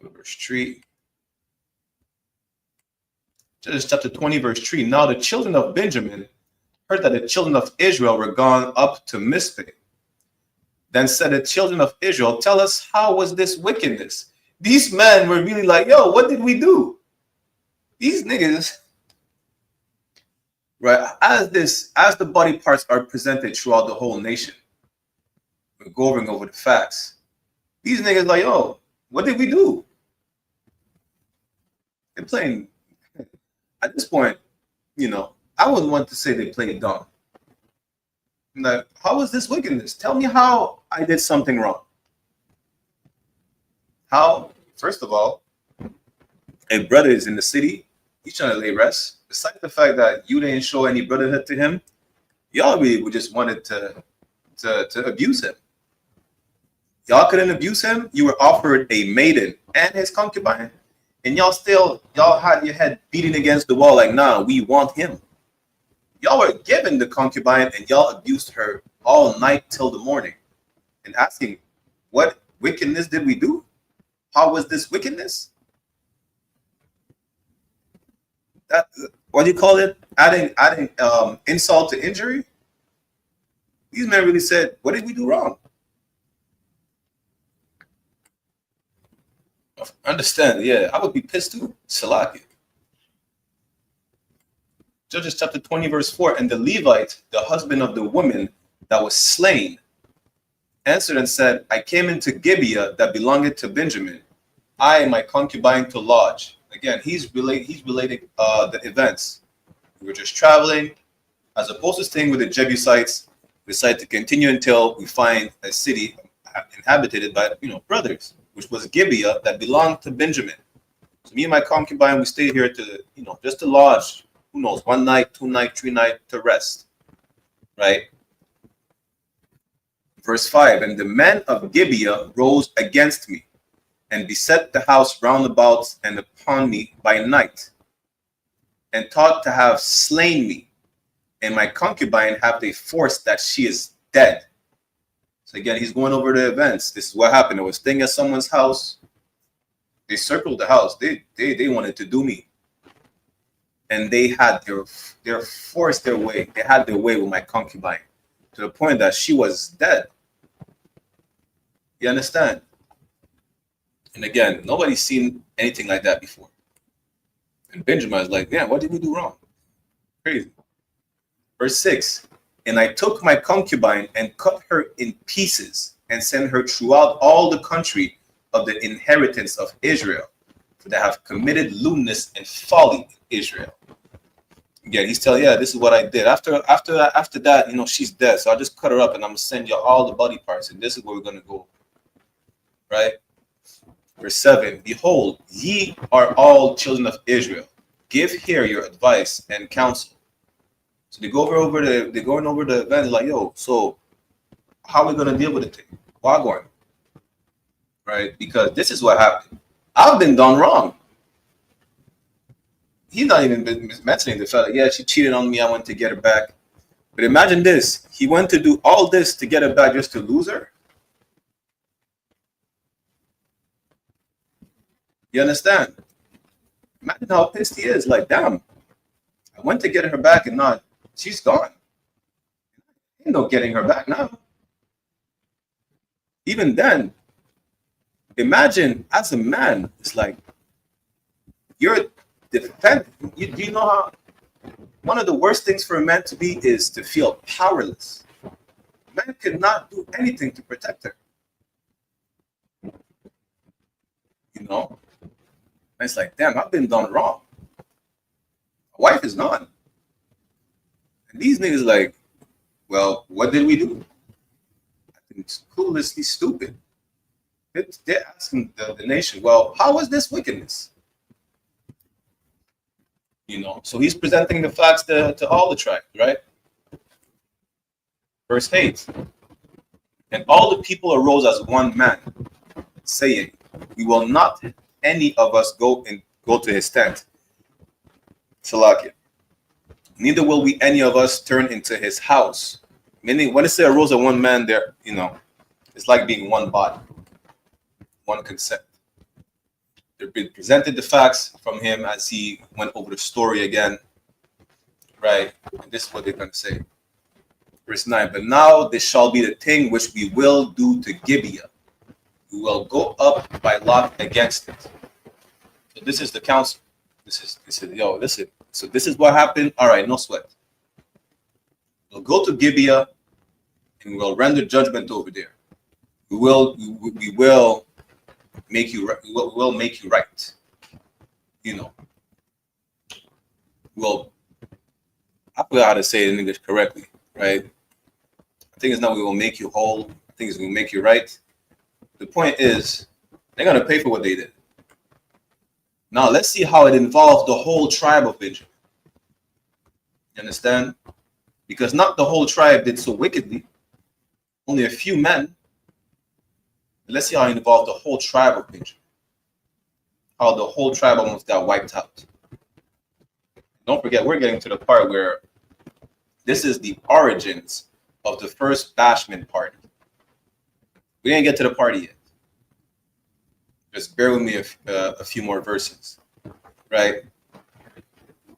Verse 3. Judges chapter 20, verse 3. Now the children of Benjamin heard that the children of Israel were gone up to Mizpeh. Then said the children of Israel, tell us, how was this wickedness? These men were really like, yo, what did we do? These niggas, right? As the body parts are presented throughout the whole nation, we're going over the facts. These niggas like, yo, what did we do? They're playing, at this point, you know, I wouldn't want to say they played dumb. Like, how was this wickedness? Tell me how I did something wrong. How? First of all, a brother is in the city. He's trying to lay rest. Besides the fact that you didn't show any brotherhood to him, y'all really just wanted to abuse him. Y'all couldn't abuse him. You were offered a maiden and his concubine, and y'all had your head beating against the wall like, nah, we want him. Y'all were given the concubine and y'all abused her all night till the morning and asking, what wickedness did we do? How was this wickedness? That, what do you call it? Adding insult to injury? These men really said, what did we do wrong? Understand, yeah, I would be pissed too. Salaki. Judges chapter 20, verse 4, and the Levite, the husband of the woman that was slain, answered and said, I came into Gibeah that belonged to Benjamin, I and my concubine to lodge. Again, he's relating the events. We were just traveling, as opposed to staying with the Jebusites. We decided to continue until we find a city inhabited by, brothers, which was Gibeah that belonged to Benjamin. So me and my concubine, we stayed here to, just to lodge. Who knows, 1 night, 2 nights, 3 nights to rest, right? Verse 5, and the men of Gibeah rose against me and beset the house round about and upon me by night, and thought to have slain me, and my concubine have they forced that she is dead. So again, he's going over the events. This is what happened. I was staying at someone's house. They circled the house. They wanted to do me. And they had their forced their way. They had their way with my concubine to the point that she was dead. You understand? And again, nobody's seen anything like that before. And Benjamin is like, what did we do wrong? Crazy. Verse 6, and I took my concubine and cut her in pieces and sent her throughout all the country of the inheritance of Israel, for they have committed lewdness and folly in Israel. Again, he's telling, this is what I did. After that, she's dead. So I just cut her up and I'm going to send you all the body parts. And this is where we're going to go. Right? Verse 7, behold, ye are all children of Israel. Give here your advice and counsel. So they're going over the event, like, so how are we going to deal with the thing? Wagwan. Right? Because this is what happened. I've been done wrong. He's not even been mentioning the fact that, she cheated on me. I went to get her back. But imagine this. He went to do all this to get her back just to lose her. You understand? Imagine how pissed he is. Like, damn, I went to get her back and not, she's gone. Ain't no getting her back now. Even then, imagine as a man, it's like, you're defend. You know how one of the worst things for a man to be is to feel powerless. Man could not do anything to protect her. And it's like, damn, I've been done wrong. My wife is gone. And these niggas like, well, what did we do? I think it's cluelessly stupid. They're asking the nation, well, how was this wickedness? You know, so he's presenting the facts to all the tribes, right? Verse 8. And all the people arose as one man, saying, we will not any of us go to his tent. Salakia. Neither will we any of us turn into his house. Meaning, when it says arose as one man, there, you know, it's like being one body, one consent. They've been presented the facts from him as he went over the story again, right? And this is what they're going to say. Verse 9, but now this shall be the thing which we will do to Gibeah. We will go up by lot against it. So this is the council. This is yo, listen. So this is what happened. All right, no sweat. We'll go to Gibeah and we'll render judgment over there. We will make you right. We will make you right. You know. Well, I forgot how to say it in English correctly, right? I think it's not we will make you whole. I think it's going to make you right. The point is, they're going to pay for what they did. Now, let's see how it involves the whole tribe of Benjamin. You understand? Because not the whole tribe did so wickedly. Only a few men. But let's see how it involved the whole tribe of Benjamin. How the whole tribe almost got wiped out. Don't forget, we're getting to the part where this is the origins of the first Bashment party. We didn't get to the party yet. Just bear with me a few more verses, right?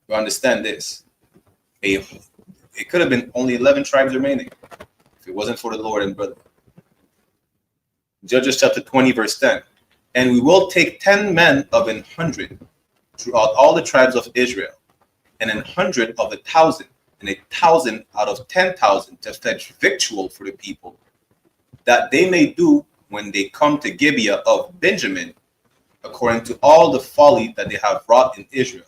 You understand this. It could have been only 11 tribes remaining if it wasn't for the Lord and brother. Judges chapter 20, verse 10. And we will take 10 men of 100 throughout all the tribes of Israel, and 100 of 1,000, and 1,000 out of 10,000 to fetch victual for the people, that they may do when they come to Gibeah of Benjamin, according to all the folly that they have wrought in Israel.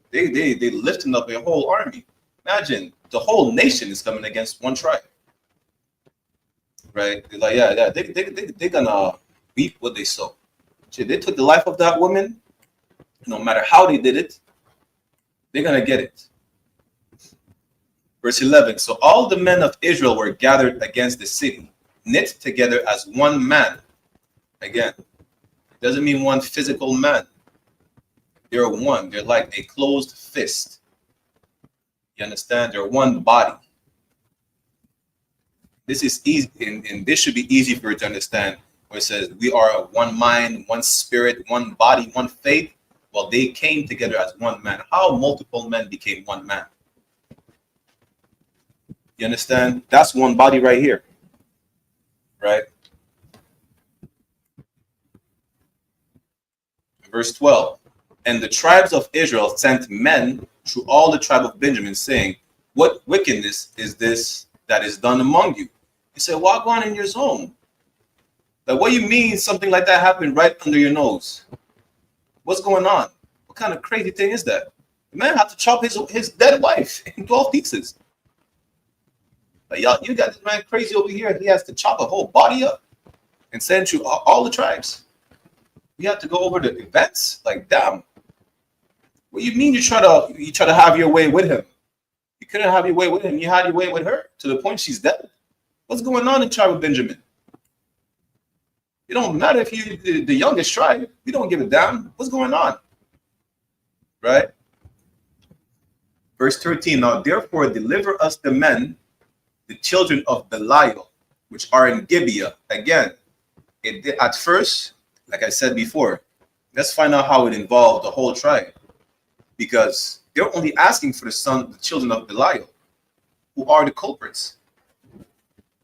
They lifting up a whole army. Imagine the whole nation is coming against one tribe, right? They're like, yeah, they're gonna reap what they sow. They took the life of that woman. No matter how they did it, they're gonna get it. Verse 11. So all the men of Israel were gathered against the city, knit together as one man. Again, it doesn't mean one physical man. They're one. They're like a closed fist. You understand? They're one body. This is easy, and this should be easy for you to understand. Where it says we are one mind, one spirit, one body, one faith. Well, they came together as one man. How multiple men became one man? You understand? That's one body right here. Right? Verse 12. And the tribes of Israel sent men through all the tribe of Benjamin, saying, what wickedness is this that is done among you? He said, walk on in your zone. Like, what do you mean something like that happened right under your nose? What's going on? What kind of crazy thing is that? The man had to chop his dead wife in 12 pieces. Like, y'all, you got this man crazy over here. He has to chop a whole body up and send through all the tribes. You have to go over the events. Like, damn. What do you mean you try to have your way with him? You couldn't have your way with him. You had your way with her to the point she's dead. What's going on in the tribe of Benjamin? It don't matter if you're the youngest tribe. We don't give a damn. What's going on? Right? Verse 13. Now, therefore, deliver us the men, the children of Belial, which are in Gibeah. Again, at first, like I said before, let's find out how it involved the whole tribe. Because they're only asking for the children of Belial, who are the culprits.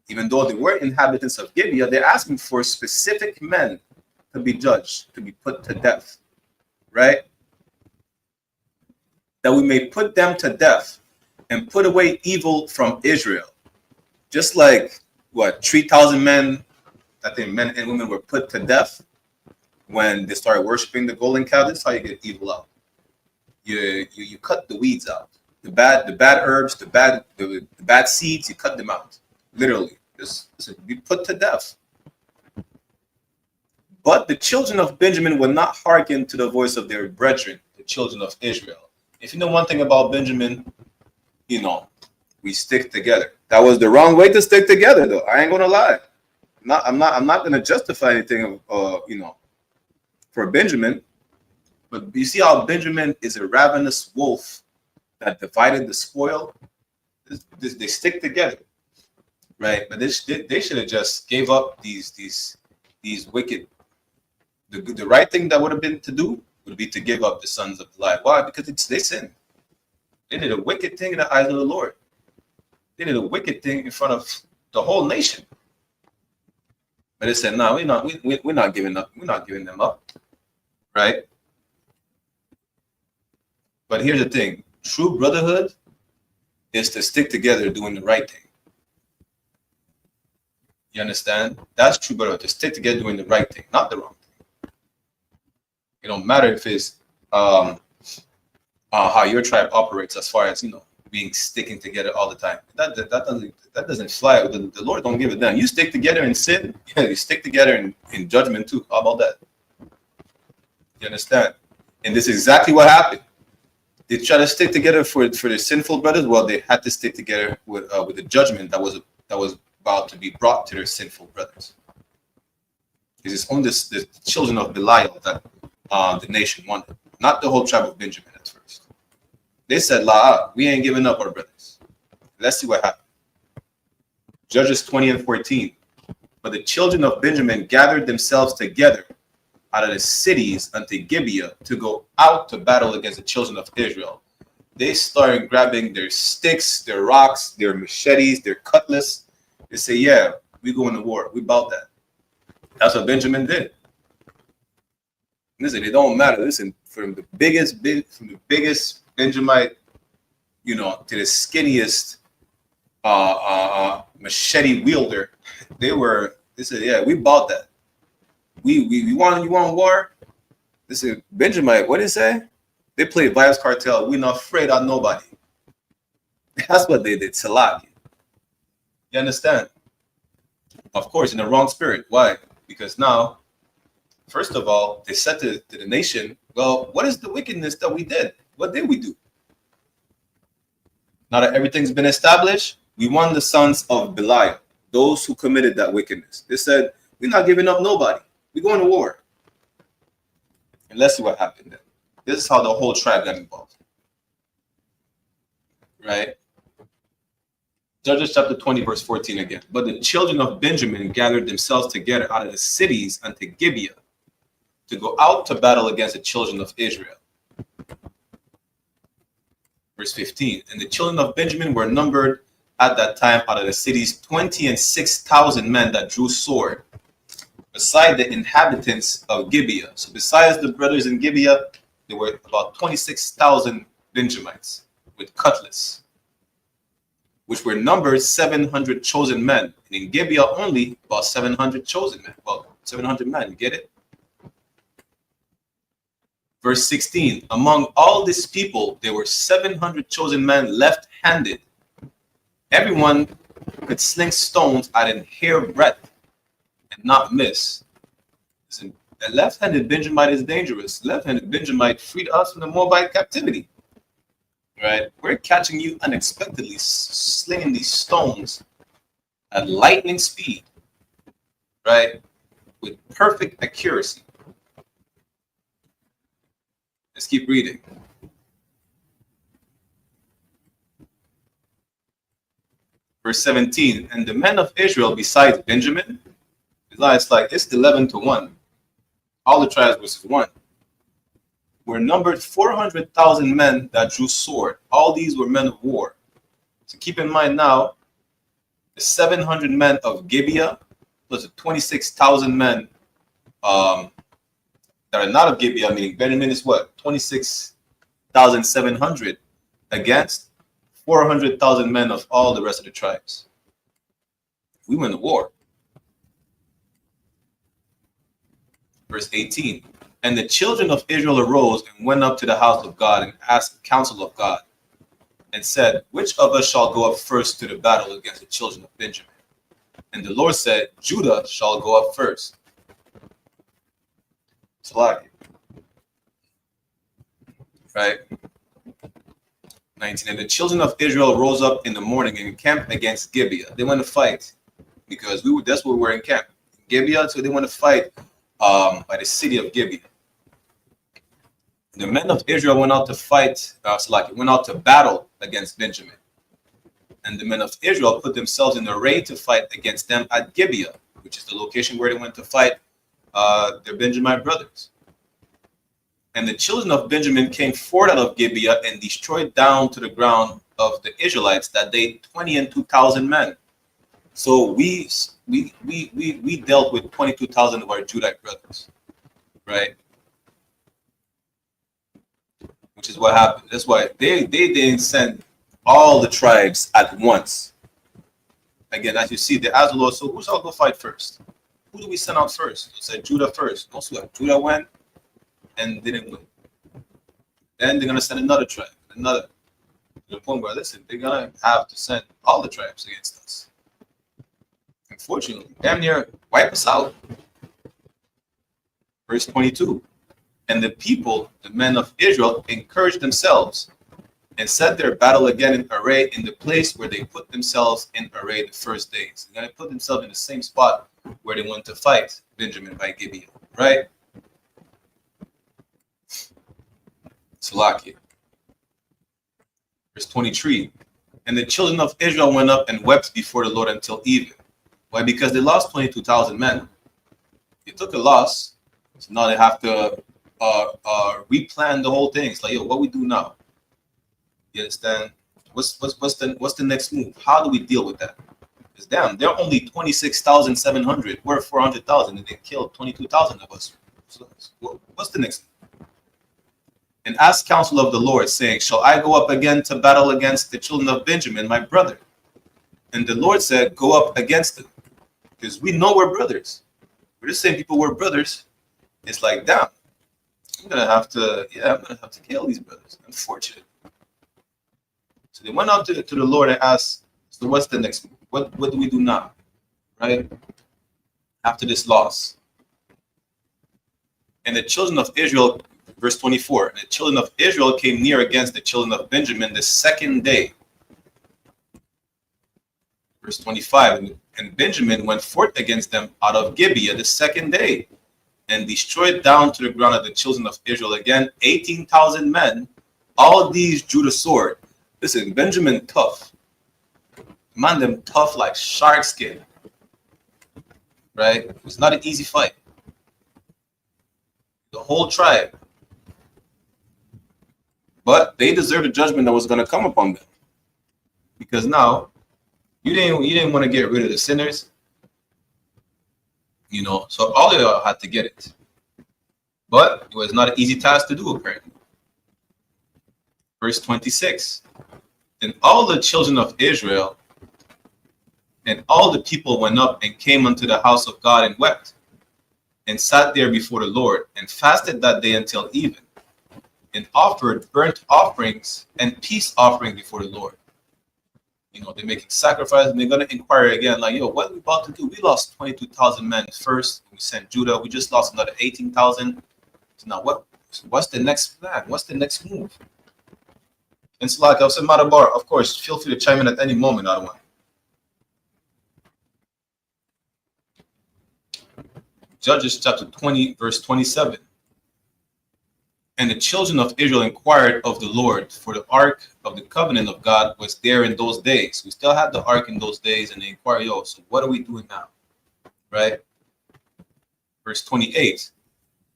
Even though they were inhabitants of Gibeah, they're asking for specific men to be judged, to be put to death. Right? That we may put them to death and put away evil from Israel. Just like, 3,000 men, I think men and women were put to death when they started worshiping the golden calf. That's how you get evil out. You cut the weeds out. The bad herbs, the bad seeds, you cut them out. Literally, just be put to death. But the children of Benjamin would not hearken to the voice of their brethren, the children of Israel. If you know one thing about Benjamin, you know, we stick together. That was the wrong way to stick together, though. I ain't gonna lie. I'm not gonna justify anything, you know, for Benjamin. But you see how Benjamin is a ravenous wolf that divided the spoil. They stick together, right? But they should have just gave up these wicked. The right thing that would have been to do would be to give up the sons of light. Why? Because they sinned. They did a wicked thing in the eyes of the Lord. They did a wicked thing in front of the whole nation. But they said, "No, we're not giving up. We're not giving them up." Right? But here's the thing: true brotherhood is to stick together doing the right thing. You understand? That's true brotherhood, to stick together doing the right thing, not the wrong thing. It don't matter if it's how your tribe operates as far as, you know, being sticking together all the time. That doesn't fly. The Lord don't give it them. You stick together in sin, yeah, you stick together in judgment too. How about that? You understand? And this is exactly what happened. They try to stick together for their sinful brothers. Well, they had to stick together with the judgment that was about to be brought to their sinful brothers. It is only the children of Belial that the nation wanted, not the whole tribe of Benjamin at first. They said, "La, we ain't giving up our brothers." Let's see what happened. Judges 20:14. But the children of Benjamin gathered themselves together out of the cities unto Gibeah to go out to battle against the children of Israel. They started grabbing their sticks, their rocks, their machetes, their cutlass. They say, "Yeah, we going to war. We about that." That's what Benjamin did. Listen, it don't matter. Listen, from the biggest Benjamite, you know, to the skinniest machete wielder, they said, "Yeah, we bought that. You want war?" This is Benjamite. What did he say? They played Vibes Cartel. We're not afraid of nobody. That's what they did. Salaki. You understand? Of course, in the wrong spirit. Why? Because now, first of all, they said to the nation, "Well, what is the wickedness that we did? What did we do?" Now that everything's been established, we won the sons of Belial, those who committed that wickedness. They said, "We're not giving up nobody. We're going to war." And let's see what happened then. This is how the whole tribe got involved. Right? Judges chapter 20, verse 14 again. But the children of Benjamin gathered themselves together out of the cities unto Gibeah to go out to battle against the children of Israel. Verse 15. And the children of Benjamin were numbered at that time out of the cities 26,000 men that drew sword, beside the inhabitants of Gibeah. So besides the brothers in Gibeah, there were about 26,000 Benjamites with cutlass, which were numbered 700 chosen men. And in Gibeah only, about 700 chosen men. Well, 700 men, you get it? Verse 16, among all this people, there were 700 chosen men left-handed. Everyone could sling stones at an hair breadth and not miss. Listen, a left-handed Benjamite is dangerous. Left-handed Benjamite freed us from the Moabite captivity. Right? We're catching you unexpectedly, slinging these stones at lightning speed. Right? With perfect accuracy. Let's keep reading. Verse 17, and the men of Israel besides Benjamin, it's like it's 11-1. All the tribes versus 1. Were numbered 400,000 men that drew sword. All these were men of war. So keep in mind now, the 700 men of Gibeah plus the 26,000 men that are not of Gibeah, meaning Benjamin is what? 26,700 against 400,000 men of all the rest of the tribes. We went to war. Verse 18, and the children of Israel arose and went up to the house of God and asked counsel of God. and said, which of us shall go up first to the battle against the children of Benjamin? And the Lord said, Judah shall go up first. Salaki. Right? 19. And the children of Israel rose up in the morning and encamped against Gibeah. They want to fight because that's where we were in camp. Gibeah, so they want to fight by the city of Gibeah. The men of Israel went out to fight, went out to battle against Benjamin. And the men of Israel put themselves in array to fight against them at Gibeah, which is the location where they went to fight their Benjamite brothers. And the children of Benjamin came forth out of Gibeah and destroyed down to the ground of the Israelites that day 20 and 2,000 men. So we dealt with 22,000 of our Judite brothers, right? Which is what happened. That's why they didn't send all the tribes at once. Again, as you see, they asked the Lord, so who shall go fight first? Who do we send out first? They said Judah first. Most of Judah went and didn't win. Then they're gonna send another tribe, another. To the point where, listen, they're gonna have to send all the tribes against us. Unfortunately, damn near wipe us out. Verse 22. And the people, the men of Israel, encouraged themselves and set their battle again in array in the place where they put themselves in array the first days. They're going to put themselves in the same spot where they went to fight Benjamin by Gibeah, right? Salakia. Verse 23. And the children of Israel went up and wept before the Lord until even. Why? Because they lost 22,000 men. They took a loss, so now they have to replan the whole thing. It's like, yo, what we do now? You understand? What's the next move? How do we deal with that? Because damn, they're only 26,700. We're 400,000, and they killed 22,000 of us. So what's the next move? And asked counsel of the Lord, saying, shall I go up again to battle against the children of Benjamin, my brother? And the Lord said, go up against them, because we know we're brothers. We're the same people. We're brothers. It's like, damn, I'm gonna have to kill these brothers. Unfortunate. So they went out to the Lord and asked, so what's the next move? What do we do now? Right? After this loss. And the children of Israel, verse 24, and the children of Israel came near against the children of Benjamin the second day. Verse 25, and Benjamin went forth against them out of Gibeah the second day, and destroyed down to the ground of the children of Israel again 18,000 men, all these drew the sword. Listen, Benjamin tough. Man, them tough like shark skin. Right? It's not an easy fight. The whole tribe. But they deserve the judgment that was going to come upon them. Because now, you didn't want to get rid of the sinners. You know, so all of y'all had to get it. But it was not an easy task to do, apparently. Verse 26. And all the children of Israel and all the people went up and came unto the house of God and wept, and sat there before the Lord, and fasted that day until even, and offered burnt offerings and peace offering before the Lord. You know, they're making sacrifices, and they're going to inquire again, like, yo, what are we about to do? We lost 22,000 men first. We sent Judah. We just lost another 18,000. So now what's the next plan? What's the next move? And it's like, I've said, Madabar, of course, feel free to chime in at any moment, I don't want. Judges chapter 20, verse 27. And the children of Israel inquired of the Lord, for the ark of the covenant of God was there in those days. We still had the ark in those days, and they inquired, yo, so what are we doing now? Right? Verse 28.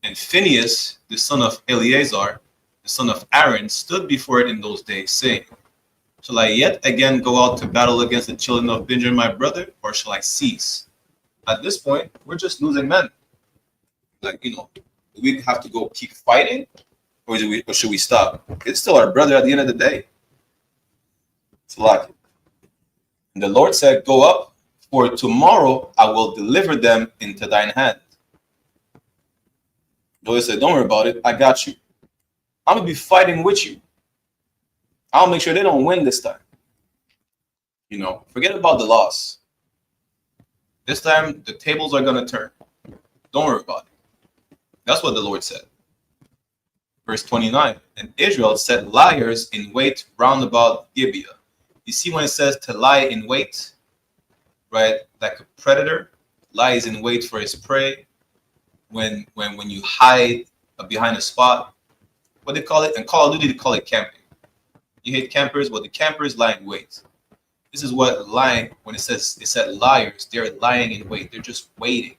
And Phinehas, the son of Eleazar, the son of Aaron, stood before it in those days, saying, shall I yet again go out to battle against the children of Benjamin, my brother, or shall I cease? At this point, we're just losing men. Like, you know, do we have to go keep fighting? Or should we stop? It's still our brother at the end of the day. It's like, and the Lord said, go up, for tomorrow I will deliver them into thine hand. The Lord said, don't worry about it. I got you. I'm going to be fighting with you. I'll make sure they don't win this time. You know, forget about the loss. This time, the tables are going to turn. Don't worry about it. That's what the Lord said. Verse 29, and Israel set liars in wait round about Gibeah. You see when it says to lie in wait, right? Like a predator lies in wait for his prey. When you hide behind a spot, what they call it? In Call of Duty, they call it camping. You hate campers, well, the campers lie in wait. This is what lying, when it said liars, they're lying in wait. They're just waiting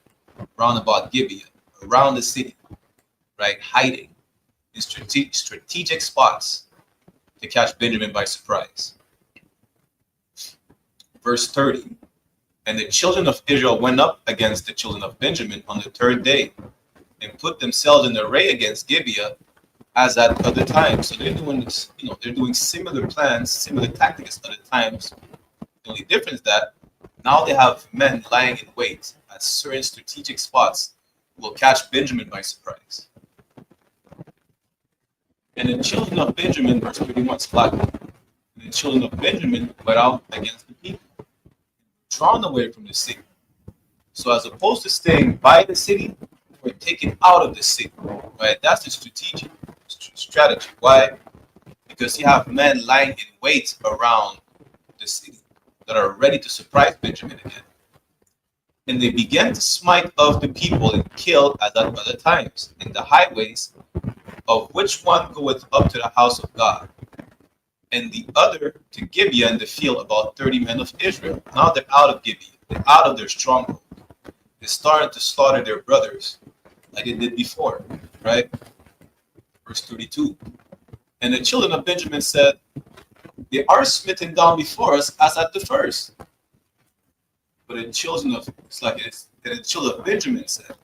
round about Gibeah, around the city, right? Hiding in strategic spots to catch Benjamin by surprise. Verse 30, and the children of Israel went up against the children of Benjamin on the third day and put themselves in array against Gibeah as at other times. So they're doing this, you know, they're doing similar plans, similar tactics at other times. The only difference that now they have men lying in wait at certain strategic spots who will catch Benjamin by surprise. And the children of Benjamin, verse 31, slack. And the children of Benjamin went out against the people, drawn away from the city. So as opposed to staying by the city, we're taken out of the city. Right? That's the strategic strategy. Why? Because you have men lying in wait around the city that are ready to surprise Benjamin again. And they began to smite of the people and kill as at other times in the highways, of which one goeth up to the house of God, and the other to Gibeah in the field, about 30 men of Israel. Now they're out of Gibeah, they're out of their stronghold. They started to slaughter their brothers like they did before, right? Verse 32. And the children of Benjamin said, they are smitten down before us as at the first. But the children of the children of Benjamin said,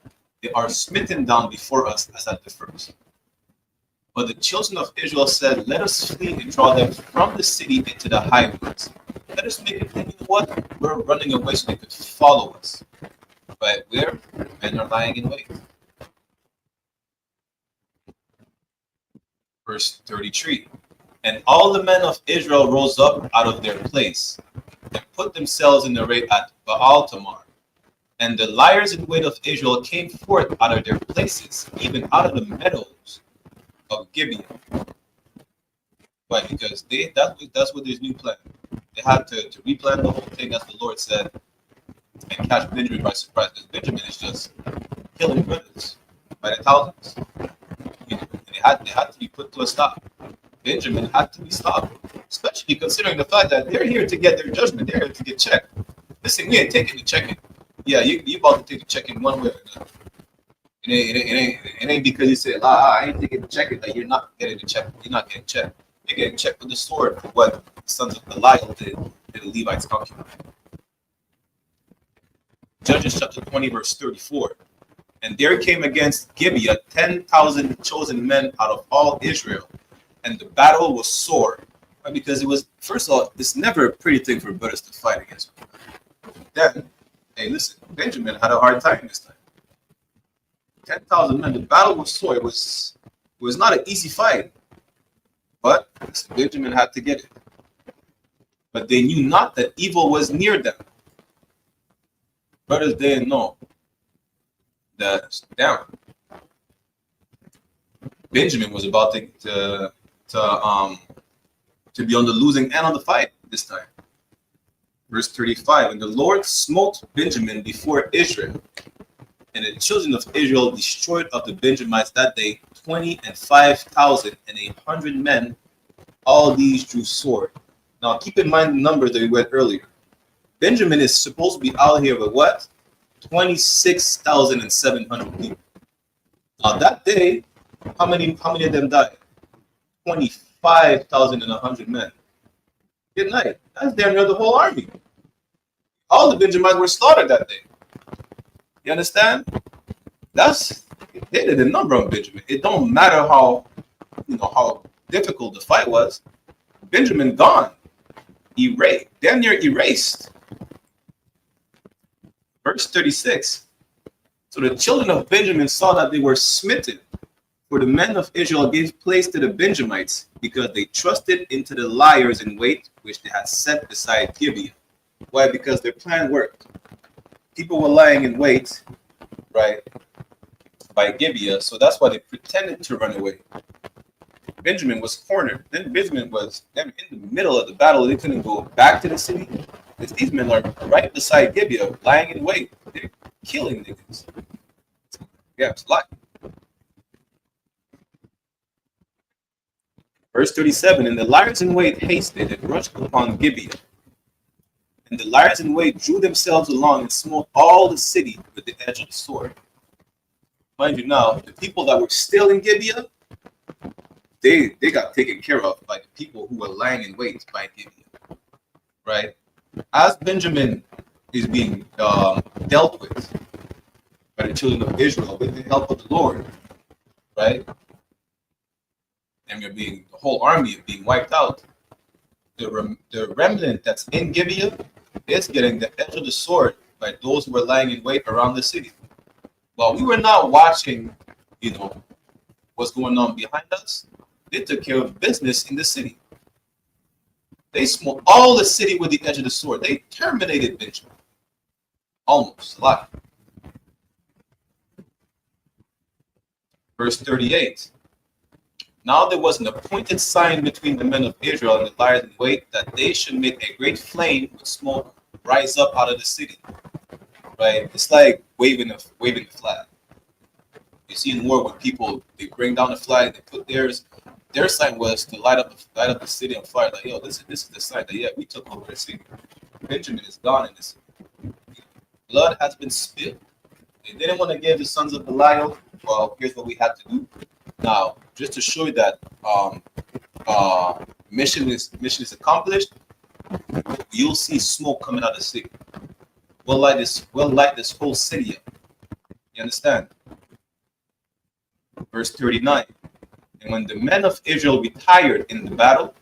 they are smitten down before us as at the first. But the children of Israel said, let us flee and draw them from the city into the highways. Let us make it think, you know what? We're running away so they could follow us. But where? Men are lying in wait. Verse 33. And all the men of Israel rose up out of their place and put themselves in array at Baal Tamar. And the liars in wait of Israel came forth out of their places, even out of the meadows of Gibeah. Why? Because that's what this new plan. They had to replan the whole thing, as the Lord said, and catch Benjamin by surprise. Because Benjamin is just killing brothers by the thousands. You know, and they had to be put to a stop. Benjamin had to be stopped, especially considering the fact that they're here to get their judgment. They're here to get checked. Listen, we ain't taking the checking. Yeah, you about to take the checking one way or another. It ain't because you say, I ain't taking the checking, that you're not getting the check. You're not getting checked. You're getting checked with the sword for what the sons of Belial did to the Levites' concubine. Judges chapter 20, verse 34. And there came against Gibeah 10,000 chosen men out of all Israel, and the battle was sore. Right? Because it was, first of all, it's never a pretty thing for brothers to fight against. Then, hey, listen, Benjamin had a hard time this time. 10,000 men. The battle was sore. It was not an easy fight, but Benjamin had to get it. But they knew not that evil was near them. Brothers didn't know that Benjamin was about to be on the losing end of the fight this time. Verse 35. And the Lord smote Benjamin before Israel. And the children of Israel destroyed of the Benjamites that day 25,100 men. All these drew sword. Now keep in mind the numbers that we read earlier. Benjamin is supposed to be out here with what? 26,700 people. Now that day, how many of them died? 25,100 men. Good night. That's damn near the whole army. All the Benjamites were slaughtered that day. You understand? They did a number on Benjamin. It don't matter how difficult the fight was. Benjamin gone. Damn near erased. Verse 36. So the children of Benjamin saw that they were smitten, For the men of Israel gave place to the Benjamites, because they trusted into the liars in wait, which they had set beside Gibeah. Why? Because their plan worked. People were lying in wait, right, by Gibeah, so that's why they pretended to run away. Benjamin was cornered. Then Benjamin was in the middle of the battle. They couldn't go back to the city. These men are right beside Gibeah, lying in wait. They're killing niggas. Yeah, it's a lot. Verse 37, and the liars in wait hasted and rushed upon Gibeah. And the liars in wait drew themselves along and smote all the city with the edge of the sword. Mind you now, the people that were still in Gibeah, they got taken care of by the people who were lying in wait by Gibeah. Right? As Benjamin is being dealt with by the children of Israel with the help of the Lord, right? And the whole army is being wiped out. The remnant that's in Gibeah is getting the edge of the sword by those who were lying in wait around the city. While we were not watching, what's going on behind us, they took care of business in the city. They smote all the city with the edge of the sword. They terminated Benjamin. Almost, a lot. Verse 38. Now there was an appointed sign between the men of Israel and the liars in wait, that they should make a great flame with smoke rise up out of the city. Right? It's like waving the flag. You see in war when people, they bring down the flag, they put theirs. Their sign was to light up the city on fire. Like, yo, this is the sign that, yeah, we took over the city. Benjamin is gone in this city. Blood has been spilled. They didn't want to give the sons of Belial. Well, here's what we had to do. Now, just to show you that mission is accomplished, you'll see smoke coming out of the city. We'll light this whole city up. You understand? Verse 39. And when the men of Israel retired in the battle,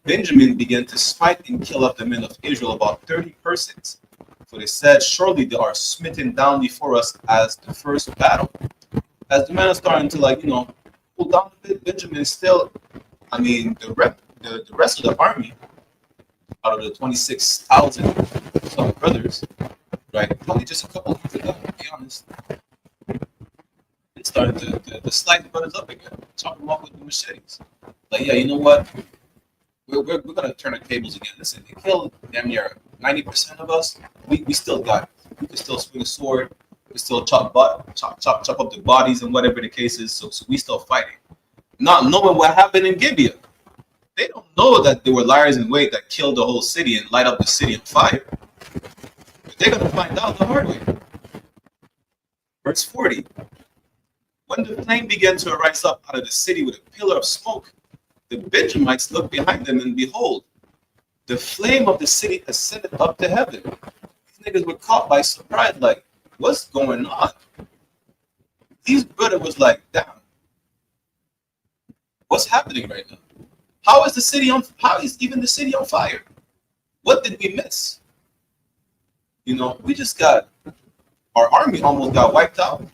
Benjamin began to smite and kill of the men of Israel about 30 persons. For they said, surely they are smitten down before us as the first battle. As the men are starting to pull down a bit, Benjamin is still, the rest of the army, out of the 26,000 some brothers, right? Probably just a couple of them, to be honest. It started to slide the brothers up again, chopping them off with the machetes. Like, yeah, you know what? We're gonna turn the tables again. Listen, they killed damn near 90% of us. We still got it. We can still swing a sword. We still chop up the bodies and whatever the case is. So we still fighting. Not knowing what happened in Gibeah. They don't know that there were liars in wait that killed the whole city and light up the city on fire. But they're gonna find out the hard way. Verse 40. When the flame began to rise up out of the city with a pillar of smoke, the Benjamites looked behind them, and behold, the flame of the city ascended up to heaven. These niggas were caught by surprise, like, what's going on? These brothers was like, damn, what's happening right now? How is even the city on fire? What did we miss? We just got, our army almost got wiped out.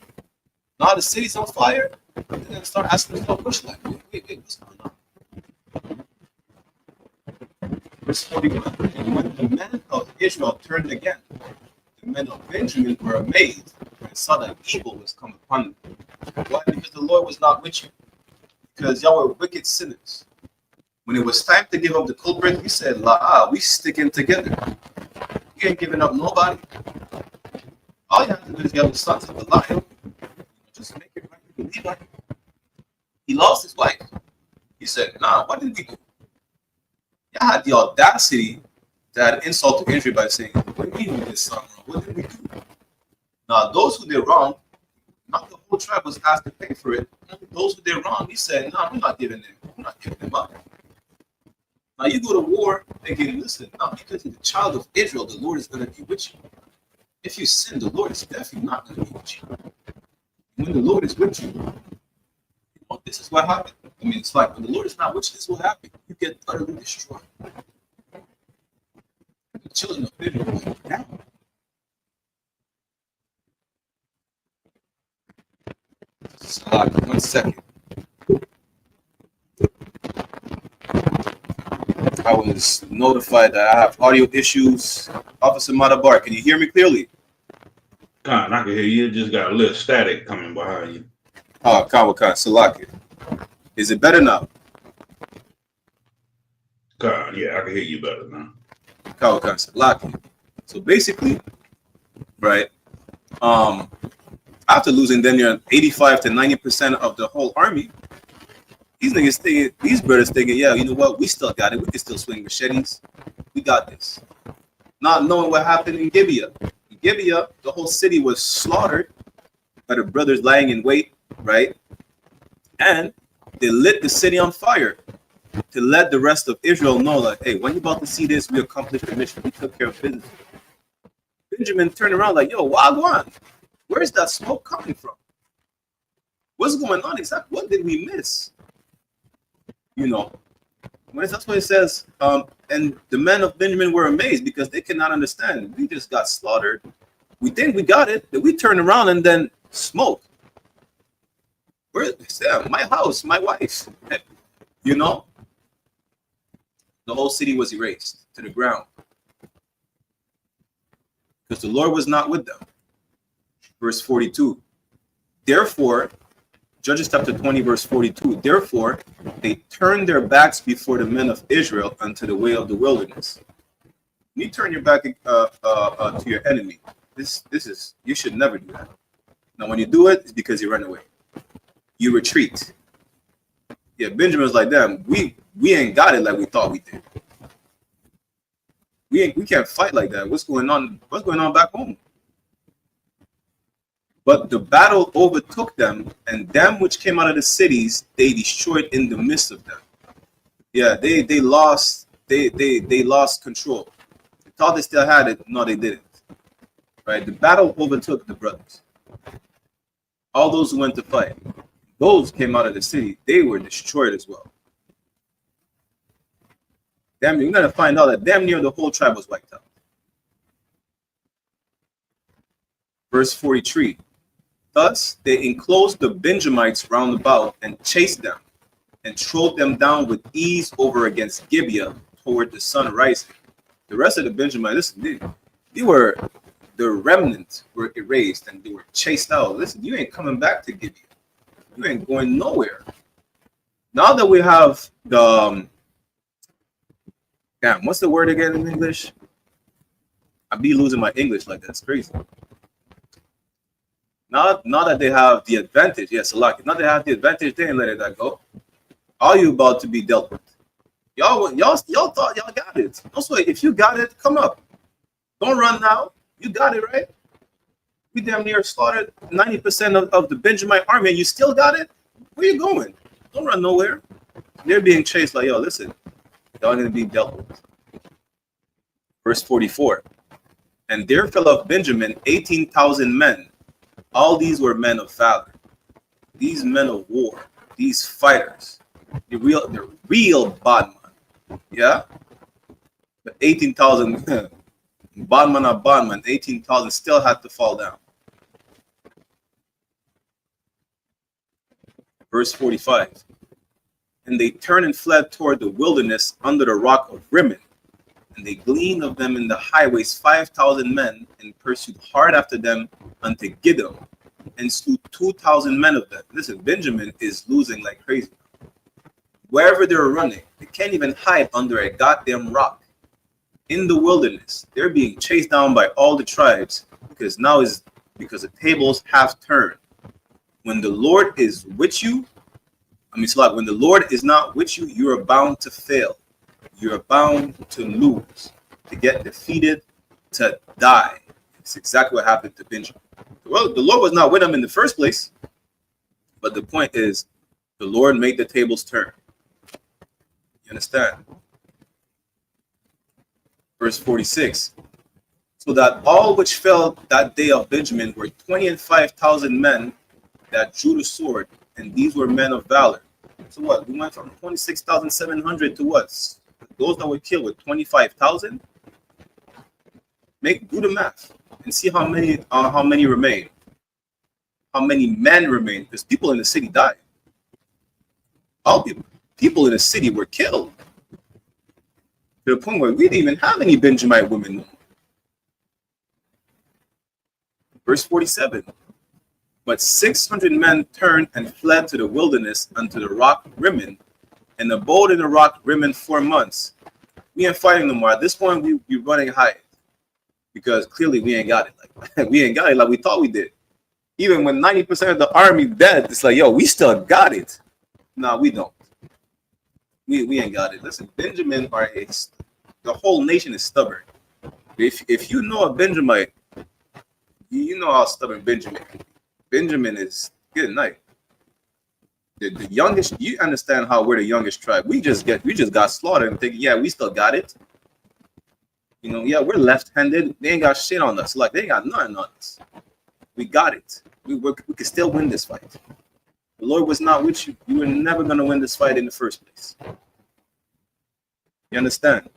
Now the city's on fire. They're gonna start asking us no question, like, wait, what's going on? Verse 41. And when the men of Israel turned again, the men of Benjamin were amazed and saw that evil was come upon them. Why? Because the Lord was not with you. Because y'all were wicked sinners. When it was time to give up the culprit, we said, we sticking together. We ain't giving up nobody. All you have to do is get the sons of Belial. Just make it right with Levi. He lost his wife. He said, what did we do? Y'all had the audacity to add insult to injury by saying, what do you mean we did something wrong? What did we do? Now, those who did wrong, not the whole tribe was asked to pay for it. Only those who did wrong, he said, we're not giving them up. Now, you go to war thinking, listen, not because you're the child of Israel, the Lord is going to be with you. If you sin, the Lord is definitely not going to be with you. When the Lord is with you, this is what happened. It's like when the Lord is not with you, this will happen. You get utterly destroyed. The children of Israel went down. So, 1 second. I was notified that I have audio issues. Officer Madabar, can you hear me clearly? Con, I can hear you. Just got a little static coming behind you. Kawakan, Salaki. Is it better now? Con, yeah, I can hear you better now. Kawakan, Salaki. So basically, right, after losing then near 85 to 90% of the whole army, these brothers thinking, yeah, you know what, we still got it. We can still swing machetes. We got this. Not knowing what happened in Gibeah. In Gibeah, the whole city was slaughtered by the brothers lying in wait, right? And they lit the city on fire to let the rest of Israel know, like, hey, when you're about to see this, we accomplished the mission. We took care of business. Benjamin turned around like, yo, Wagwan, where's that smoke coming from? What's going on exactly? What did we miss? You know, that's what it says. And the men of Benjamin were amazed because they cannot understand. We just got slaughtered. We think we got it. Then we turn around and then smoke. Where's my house, my wife? You know, the whole city was erased to the ground because the Lord was not with them. Verse 42. Therefore, Judges chapter 20, verse 42. Therefore, they turned their backs before the men of Israel unto the way of the wilderness. You turn your back to your enemy. This is, you should never do that. Now, when you do it, it's because you run away. You retreat. Yeah, Benjamin was like, damn, we ain't got it like we thought we did. We can't fight like that. What's going on? What's going on back home? But the battle overtook them, and them which came out of the cities, they destroyed in the midst of them. Yeah, they lost control. They thought they still had it. No, they didn't. Right? The battle overtook the brothers. All those who went to fight, those came out of the city, they were destroyed as well. Damn near, you're gonna find out that damn near the whole tribe was wiped out. Verse 43. Thus they enclosed the Benjamites round about and chased them and trode them down with ease over against Gibeah toward the sun rising. The rest of the Benjamites, listen, they were, the remnant were erased and they were chased out. Listen, you ain't coming back to Gibeah. You ain't going nowhere. Now that we have the, damn, what's the word again in English? I be losing my English like that. It's crazy. Now that they have the advantage, yes, now they have the advantage, they ain't letting that go. Are you about to be dealt with? Y'all thought y'all got it. Also, if you got it, come up. Don't run now. You got it, right? We damn near slaughtered 90% of the Benjamite army, and you still got it? Where you going? Don't run nowhere. They're being chased like, yo, listen, y'all gonna be dealt with. Verse 44. And there fell of Benjamin 18,000 men. All these were men of valor. These men of war. These fighters. The real bad man. Yeah? But 18,000 bad man, 18,000 still had to fall down. Verse 45. And they turned and fled toward the wilderness under the rock of Rimmon. And they gleaned of them in the highways 5,000 men, and pursued hard after them unto Gideon, and slew 2,000 men of them. Listen, Benjamin is losing like crazy. Wherever they're running, they can't even hide under a goddamn rock. In the wilderness, they're being chased down by all the tribes because the tables have turned. When the Lord is with you, when the Lord is not with you, you are bound to fail. You're bound to lose, to get defeated, to die. It's exactly what happened to Benjamin. Well, the Lord was not with him in the first place, but the point is, the Lord made the tables turn. You understand? Verse 46. So that all which fell that day of Benjamin were 25,000 men that drew the sword, and these were men of valor. So what? We went from 26,700 to what? Those that were killed with 25,000. Do the math and see how many remain. How many men remain? Because people in the city died. All people in the city were killed. to the point where we didn't even have any Benjamite women no more. Verse 47. But 600 men turned and fled to the wilderness unto the rock Rimmon, and abode in the rock Rimmon 4 months. We ain't fighting no more. At this point, we running high because clearly we ain't got it. Like we ain't got it like we thought we did. Even when 90% of the army dead, it's like, yo, we still got it. No, we don't. We ain't got it. Listen, Benjamin the whole nation is stubborn. If you know a Benjamite, you know how stubborn Benjamin is. Benjamin is good night. The youngest, you understand how we're the youngest tribe. We just got slaughtered and think, yeah, we still got it. You know, yeah, we're left-handed. They ain't got shit on us. Like they ain't got nothing on us. We got it. We could still win this fight. The Lord was not with you. You were never gonna win this fight in the first place. You understand?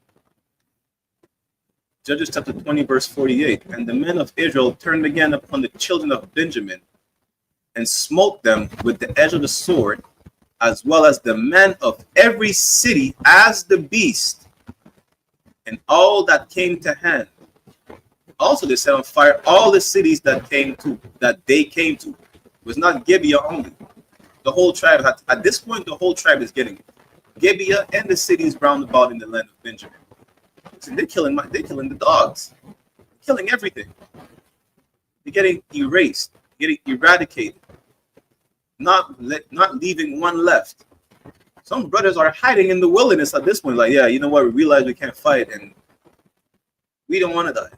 Judges chapter 20, verse 48. And the men of Israel turned again upon the children of Benjamin, and smote them with the edge of the sword, as well as the men of every city as the beast, and all that came to hand. Also they set on fire all the cities that they came to. It was not Gibeah only. The whole tribe at this point, the whole tribe is getting Gibeah and the cities round about in the land of Benjamin. So they're killing the dogs, killing everything. They're getting erased, getting eradicated. Not leaving one left. Some brothers are hiding in the wilderness at this point. Like, yeah, you know what? We realize we can't fight, and we don't want to die.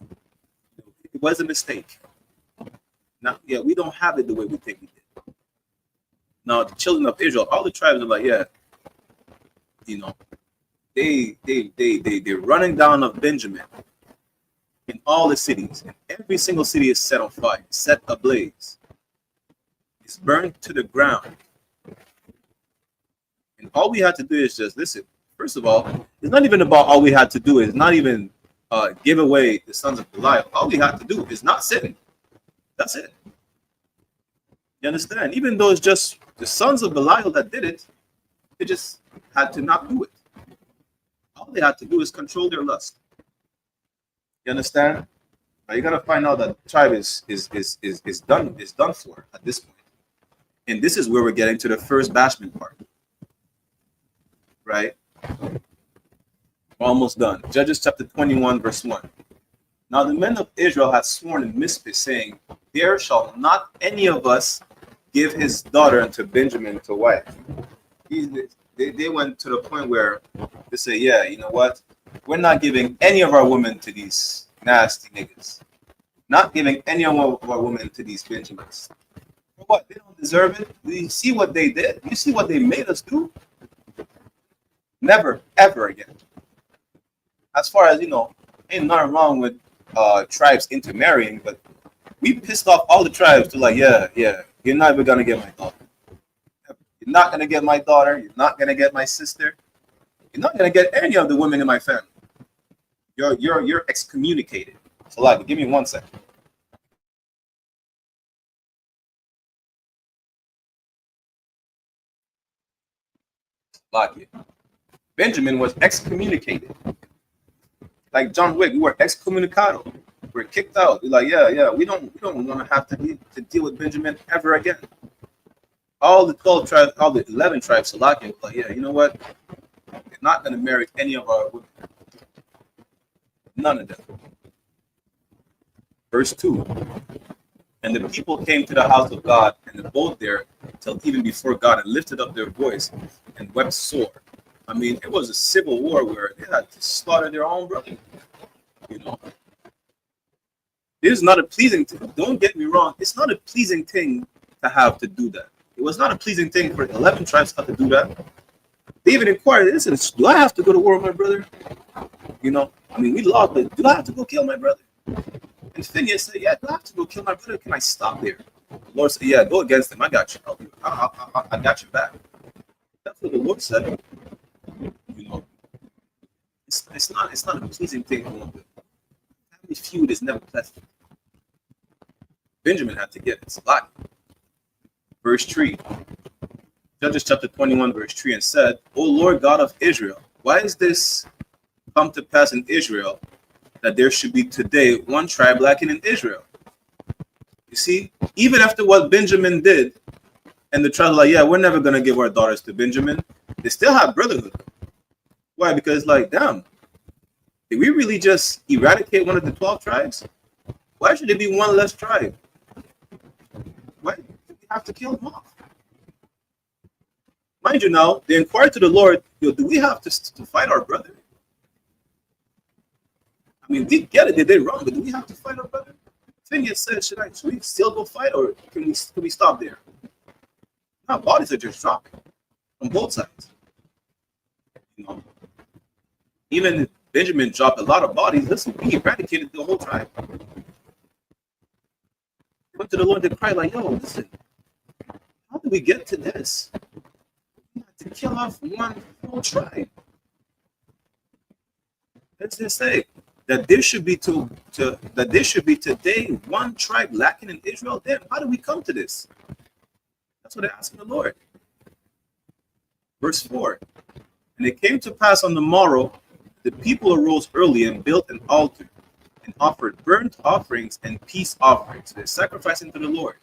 It was a mistake. Now, yeah, we don't have it the way we think we did. Now, the children of Israel, all the tribes are like, yeah, you know, they're running down of Benjamin in all the cities, and every single city is set on fire, set ablaze. It's burned to the ground. And all we had to do is just listen. First of all, it's not even about all we had to do. It's not even give away the sons of Belial. All we had to do is not sin. That's it. You understand? Even though it's just the sons of Belial that did it, they just had to not do it. All they had to do is control their lust. You understand? Now you gotta find out that the tribe is done for at this point. And this is where we're getting to the first bashment part. Right? Almost done. Judges chapter 21, verse 1. Now the men of Israel had sworn in Mizpah, saying, there shall not any of us give his daughter unto Benjamin to wife. They went to the point where they say, yeah, you know what? We're not giving any of our women to these nasty niggas. Not giving any of our women to these Benjamins. For what? They don't deserve it. You see what they did? You see what they made us do? Never, ever again. As far as, you know, ain't nothing wrong with tribes intermarrying, but we pissed off all the tribes to like, yeah, you're not even going to get my daughter. You're not going to get my daughter. You're not going to get my sister. You're not going to get any of the women in my family. You're excommunicated. So, like, give me 1 second. Like, Benjamin was excommunicated. Like John Wick, we were excommunicado. We're kicked out. We're like, yeah, we don't want to have to deal with Benjamin ever again. All the 12 tribes, all the 11 tribes, Salakia, like, yeah, you know what? They're not going to marry any of our women. None of them. Verse 2. And the people came to the house of God and abode there till even before God, and lifted up their voice and wept sore. I mean, it was a civil war where they had to slaughter their own brother. You know, this is not a pleasing thing. Don't get me wrong. It's not a pleasing thing to have to do that. It was not a pleasing thing for 11 tribes to have to do that. They even inquired, listen, do I have to go to war with my brother? You know, I mean, we lost, but do I have to go kill my brother? And Phineas said, yeah, do I have to go kill my brother? Can I stop there? The Lord said, yeah, go against him. I got you. I got your back. That's what the Lord said. You know, it's not a pleasing thing. Family feud is never pleasant. Benjamin had to get it. It's a lot. Verse 3. Judges chapter 21, verse 3, and said, O Lord God of Israel, why is this come to pass in Israel that there should be today one tribe lacking in Israel. You see, even after what Benjamin did, and the tribes like, yeah, we're never going to give our daughters to Benjamin, they still have brotherhood. Why? Because, like, damn, did we really just eradicate one of the 12 tribes? Why should there be one less tribe? Why do we have to kill them off? Mind you now, they inquired to the Lord, do we have to fight our brother? I mean, we get it, they did wrong, but do we have to fight our brother? Phineas said, should we still go fight, or can we stop there? Now, bodies are just dropping on both sides. You know, even if Benjamin dropped a lot of bodies, listen, we eradicated the whole tribe. They went to the Lord, they cried like, yo, listen, how did we get to this? We had to kill off one whole tribe. Let's just say that there should be today one tribe lacking in Israel. Then how do we come to this? That's what they're asking the Lord. Verse 4. And it came to pass on the morrow, the people arose early and built an altar and offered burnt offerings and peace offerings. They're sacrificing to the Lord.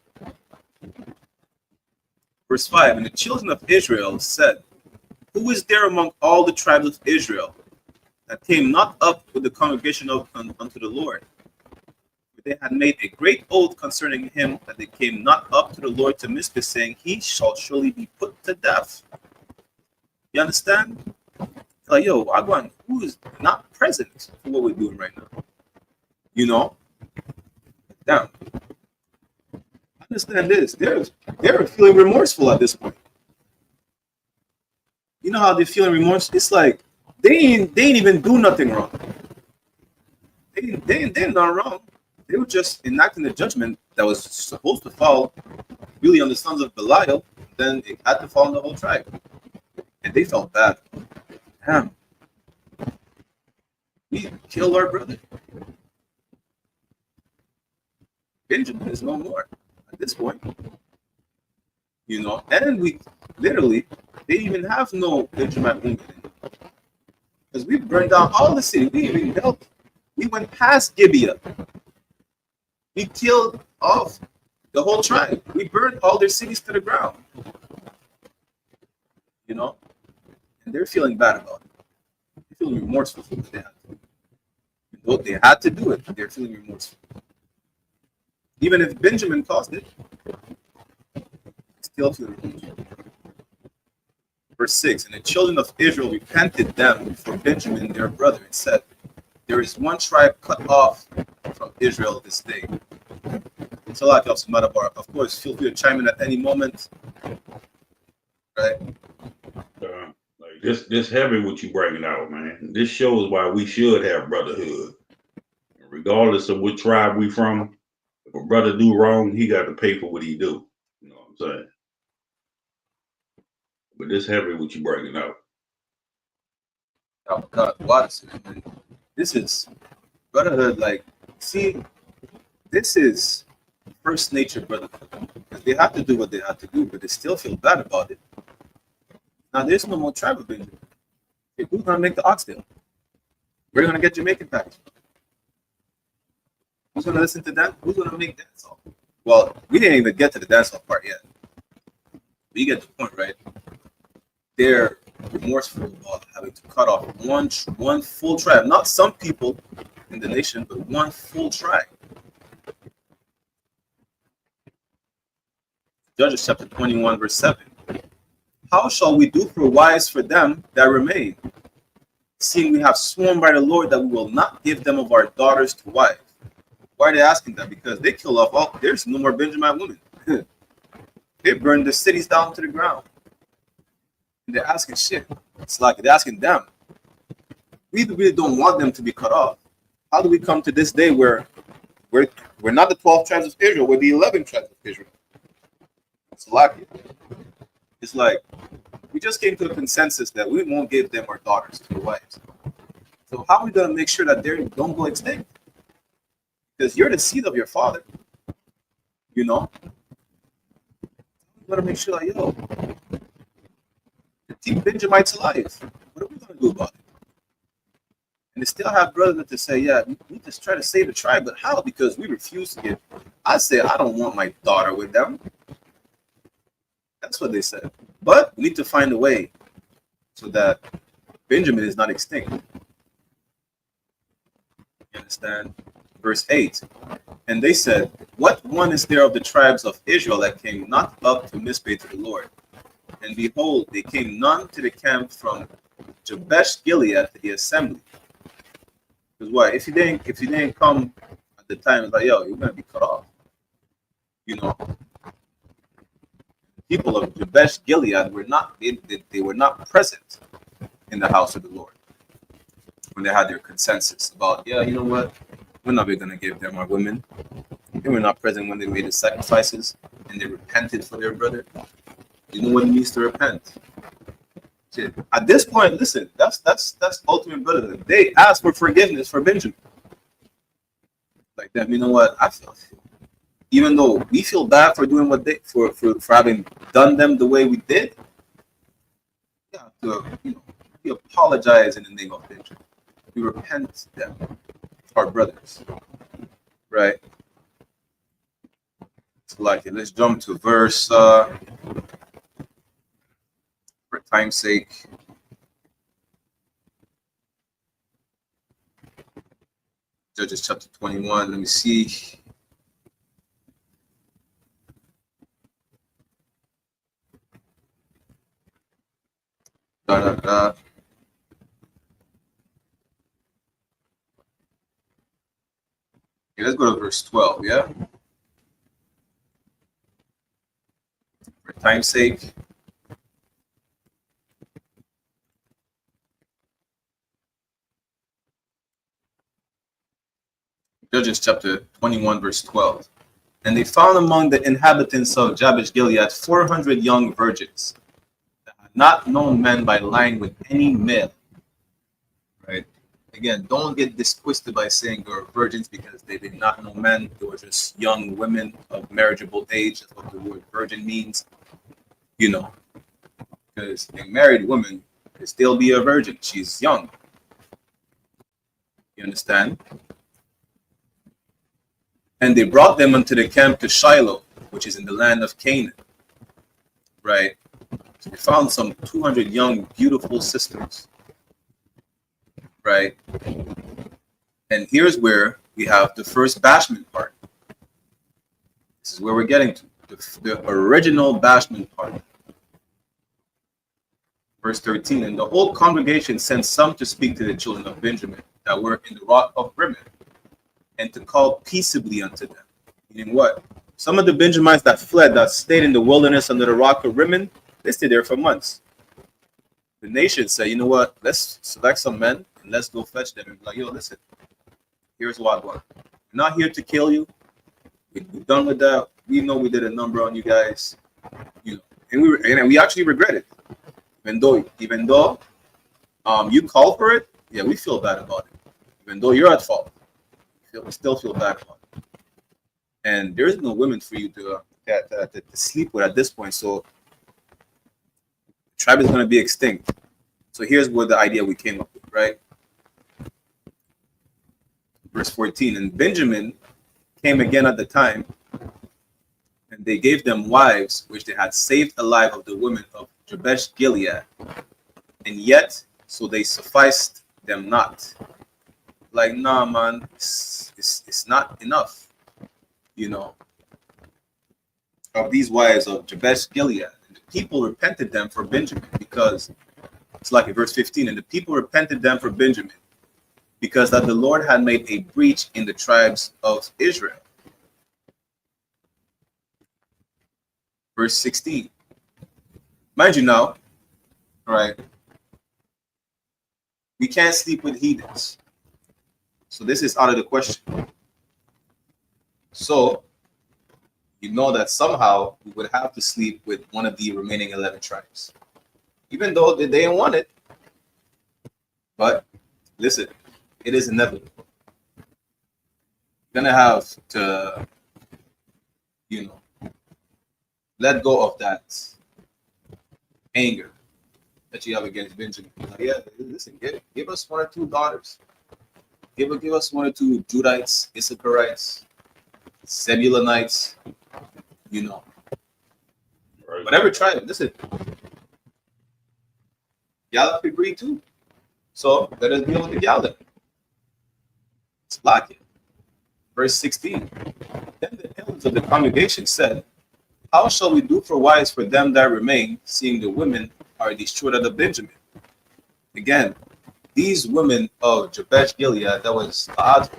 Verse 5. And the children of Israel said, who is there among all the tribes of Israel that came not up with the congregation unto the Lord? They had made a great oath concerning him, that they came not up to the Lord to Mizpah, saying, he shall surely be put to death. You understand? Like, yo, Agwan, who is not present for what we're doing right now? You know? Damn. Understand this. They're feeling remorseful at this point. You know how they're feeling remorse? It's like they ain't even do nothing wrong. They ain't nothing wrong. They were just enacting the judgment that was supposed to fall really on the sons of Belial. Then it had to fall on the whole tribe. And they felt bad. Damn. We killed our brother. Benjamin is no more at this point. You know, and we literally, they even have no Benjamin women. Because we burned down all the city. We even helped. We went past Gibeah. We killed off the whole tribe. We burned all their cities to the ground. You know? And they're feeling bad about it. They're feeling remorseful for what they had to do. Though they had to do it, they're feeling remorseful. Even if Benjamin caused it, still feeling remorseful. Verse 6, and the children of Israel repented them for Benjamin their brother, and said, there is one tribe cut off from Israel this day. So, like of course, feel free to chime in at any moment. Right? Like this heavy what you bringing out, man. This shows why we should have brotherhood. Regardless of what tribe we from, if a brother do wrong, he got to pay for what he do. You know what I'm saying? But this heavy what you bringing out. Oh God, Watson. This is brotherhood. Like, see, this is first nature brotherhood. Because they have to do what they have to do, but they still feel bad about it. Now there's no more tribe of Benjamin. Okay, who's gonna make the oxtail? We're gonna get Jamaican package. Who's gonna listen to that? Who's gonna make that song? Well, we didn't even get to the dancehall part yet. But you get the point, right? They're remorseful about having to cut off one full tribe, not some people in the nation, but one full tribe. Judges chapter 21, verse 7. How shall we do for wives for them that remain, seeing we have sworn by the Lord that we will not give them of our daughters to wives? Why are they asking that? Because they kill off all, there's no more Benjamin women. They burned the cities down to the ground. And they're asking shit. It's like they're asking them. We really don't want them to be cut off. How do we come to this day where we're not the 12 tribes of Israel, we're the 11 tribes of Israel? It's like it's like we just came to a consensus that we won't give them our daughters to wives. So how are we gonna make sure that they don't go extinct? Because you're the seed of your father. You know? We gotta make sure, like, yo, keep Benjamites alive. What are we gonna do about it? And they still have brothers to say, yeah, we just try to save the tribe, but how? Because we refuse to give. I say, I don't want my daughter with them. That's what they said. But we need to find a way so that Benjamin is not extinct. You understand? Verse 8. And they said, what one is there of the tribes of Israel that came not up to Mizpeh to the Lord? And behold, they came none to the camp from Jabesh Gilead to the assembly. Because why? If you didn't come at the time, it's like, yo, you're gonna be cut off. You know, people of Jabesh Gilead were not they were not present in the house of the Lord when they had their consensus about, yeah, you know what, we're not gonna give them our women. They were not present when they made the sacrifices and they repented for their brother. You know what it means to repent. At this point, listen, that's ultimate brotherhood. They asked for forgiveness for Benjamin. Like them, you know what? I feel, even though we feel bad for doing what they for having done them the way we did, we have to, we apologize in the name of Benjamin. We repent to them, our brothers, right? So like it. Let's jump to verse. For time's sake. Judges chapter 21. Let me see. Okay, let's go to verse 12, yeah? For time's sake. Judges chapter 21, verse 12. And they found among the inhabitants of Jabesh Gilead 400 young virgins that had not known men by lying with any male. Right? Again, don't get this twisted by saying they were virgins because they did not know men. They were just young women of marriageable age. That's what the word virgin means. Because a married woman can still be a virgin. She's young. You understand? And they brought them unto the camp to Shiloh, which is in the land of Canaan. Right? So they found some 200 young, beautiful sisters. Right? And here's where we have the first bashment part. This is where we're getting to. The original bashment part. Verse 13. And the whole congregation sent some to speak to the children of Benjamin that were in the rock of Rimmon, and to call peaceably unto them. Meaning what? Some of the Benjamites that fled, that stayed in the wilderness under the rock of Rimmon, they stayed there for months. The nation said, you know what? Let's select some men and let's go fetch them and be like, yo, listen, here's what I want. We're not here to kill you. We're done with that. We know we did a number on you guys. And we actually regret it. Even though you called for it, yeah, we feel bad about it. Even though you're at fault. We still feel bad about it. And there is no women for you to sleep with at this point. So the tribe is going to be extinct. So here's what the idea we came up with, right? Verse 14. And Benjamin came again at the time, and they gave them wives which they had saved alive of the women of Jabesh Gilead. And yet, so they sufficed them not. Like, nah, man, it's not enough, of these wives of Jabesh Gilead. And the people repented them for Benjamin, because it's like in verse 15, and the people repented them for Benjamin, because that the Lord had made a breach in the tribes of Israel. Verse 16. Mind you now, right? We can't sleep with heathens. So this is out of the question. So you know that somehow we would have to sleep with one of the remaining 11 tribes. Even though they didn't want it. But listen, it is inevitable. You're gonna have to, let go of that anger that you have against Benjamin. Like, yeah, listen, give us one or two daughters. Give us one or two Judites, Issacharites, Zebulonites, Right. whatever tribe. Listen, y'all have to agree too. So let us deal with the y'all then. Let's block it. Verse 16. Then the elders of the congregation said, how shall we do for wives for them that remain, seeing the women are destroyed out of Benjamin? Again, these women of Jabesh Gilead, that was odds,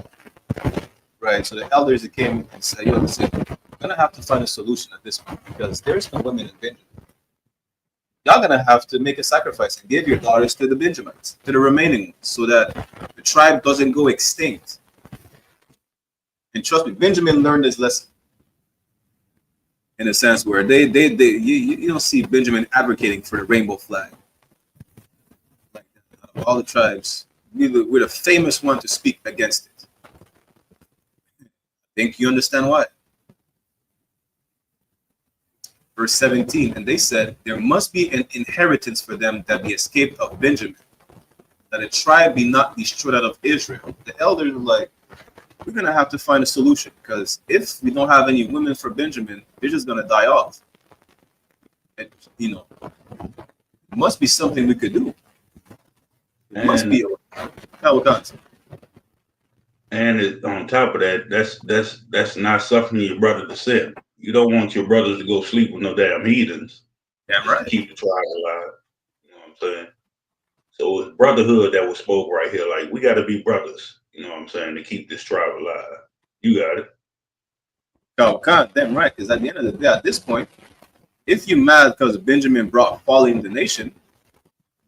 right? So the elders that came and said, yo, listen, we're gonna have to find a solution at this point because there's no women in Benjamin. Y'all gonna have to make a sacrifice and give your daughters to the Benjamites, to the remaining ones, so that the tribe doesn't go extinct. And trust me, Benjamin learned this lesson in a sense where you don't see Benjamin advocating for the rainbow flag. Like all the tribes, we're the famous one to speak against it. I think you understand why. Verse 17, and they said, there must be an inheritance for them that be escaped of Benjamin, that a tribe be not destroyed out of Israel. The elders were like, we're going to have to find a solution, because if we don't have any women for Benjamin, they're just going to die off. And, it must be something we could do. It must be how it does. And on top of that, that's not something your brother to say. You don't want your brothers to go sleep with no damn heathens. Damn right. Keep the tribe alive. You know what I'm saying? So it's brotherhood that was spoke right here. Like, we got to be brothers. You know what I'm saying? To keep this tribe alive. You got it. Oh, God, damn right. Because at the end of the day, at this point, if you're mad because Benjamin brought folly in the nation,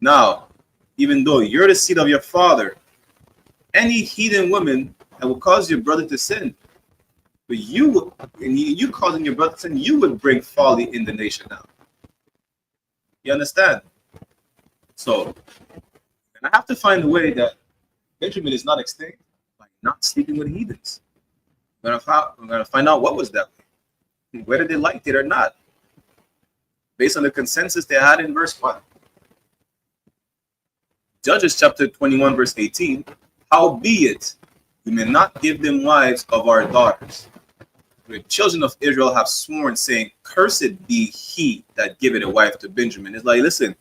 now, even though you're the seed of your father, any heathen woman that will cause your brother to sin, but you causing your brother to sin, you would bring folly in the nation now. You understand? So, and I have to find a way that Benjamin is not extinct by not sleeping with heathens. I'm gonna find out what was that, whether they liked it or not, based on the consensus they had in verse 1. Judges chapter 21, verse 18. Howbeit, we may not give them wives of our daughters. The children of Israel have sworn, saying, cursed be he that giveth a wife to Benjamin. It's like, listen,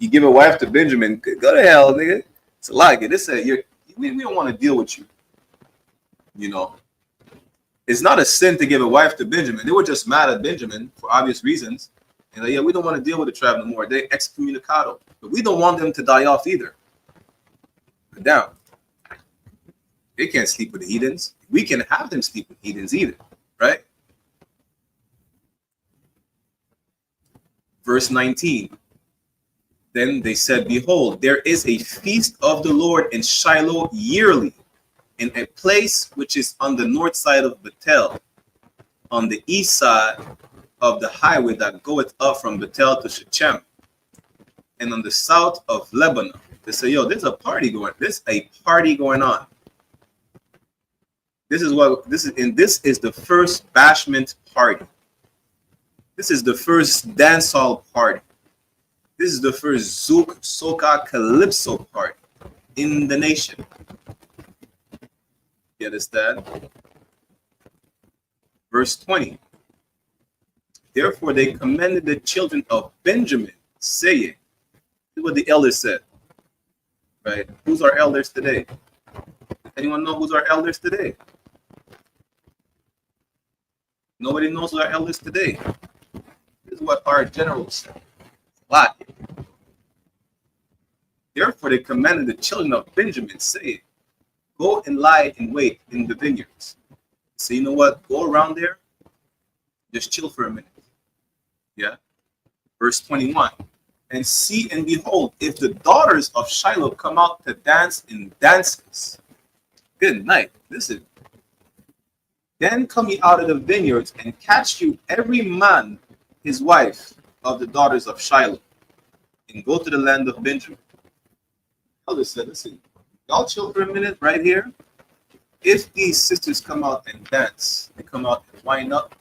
you give a wife to Benjamin, go to hell, nigga. It's like it. We don't want to deal with you. It's not a sin to give a wife to Benjamin. They were just mad at Benjamin for obvious reasons. And like, yeah, we don't want to deal with the tribe no more. They excommunicado. But we don't want them to die off either. But down. They can't sleep with the heathens. We can have them sleep with heathens either. Right? Verse 19. Then they said, behold, there is a feast of the Lord in Shiloh yearly, in a place which is on the north side of Bethel, on the east side of the highway that goeth up from Bethel to Shechem, and on the south of Lebanon. They say, yo, there's a party going on. This is the first Bashment party. This is the first dancehall party. This is the first Zouk, Soca, Calypso party in the nation. You understand? Verse 20. Therefore they commended the children of Benjamin, saying, this is what the elders said. Right? Who's our elders today? Anyone know who's our elders today? Nobody knows who our elders today. This is what our generals said. Why? Therefore they commanded the children of Benjamin, saying, go and lie in wait in the vineyards. So you know what? Go around there. Just chill for a minute. Yeah. Verse 21. And see and behold, if the daughters of Shiloh come out to dance in dances. Good night. Listen. Then come ye out of the vineyards and catch you every man his wife of the daughters of Shiloh, and go to the land of Benjamin. Elders said, listen, y'all chill for a minute right here. If these sisters come out and dance, they come out and wind up,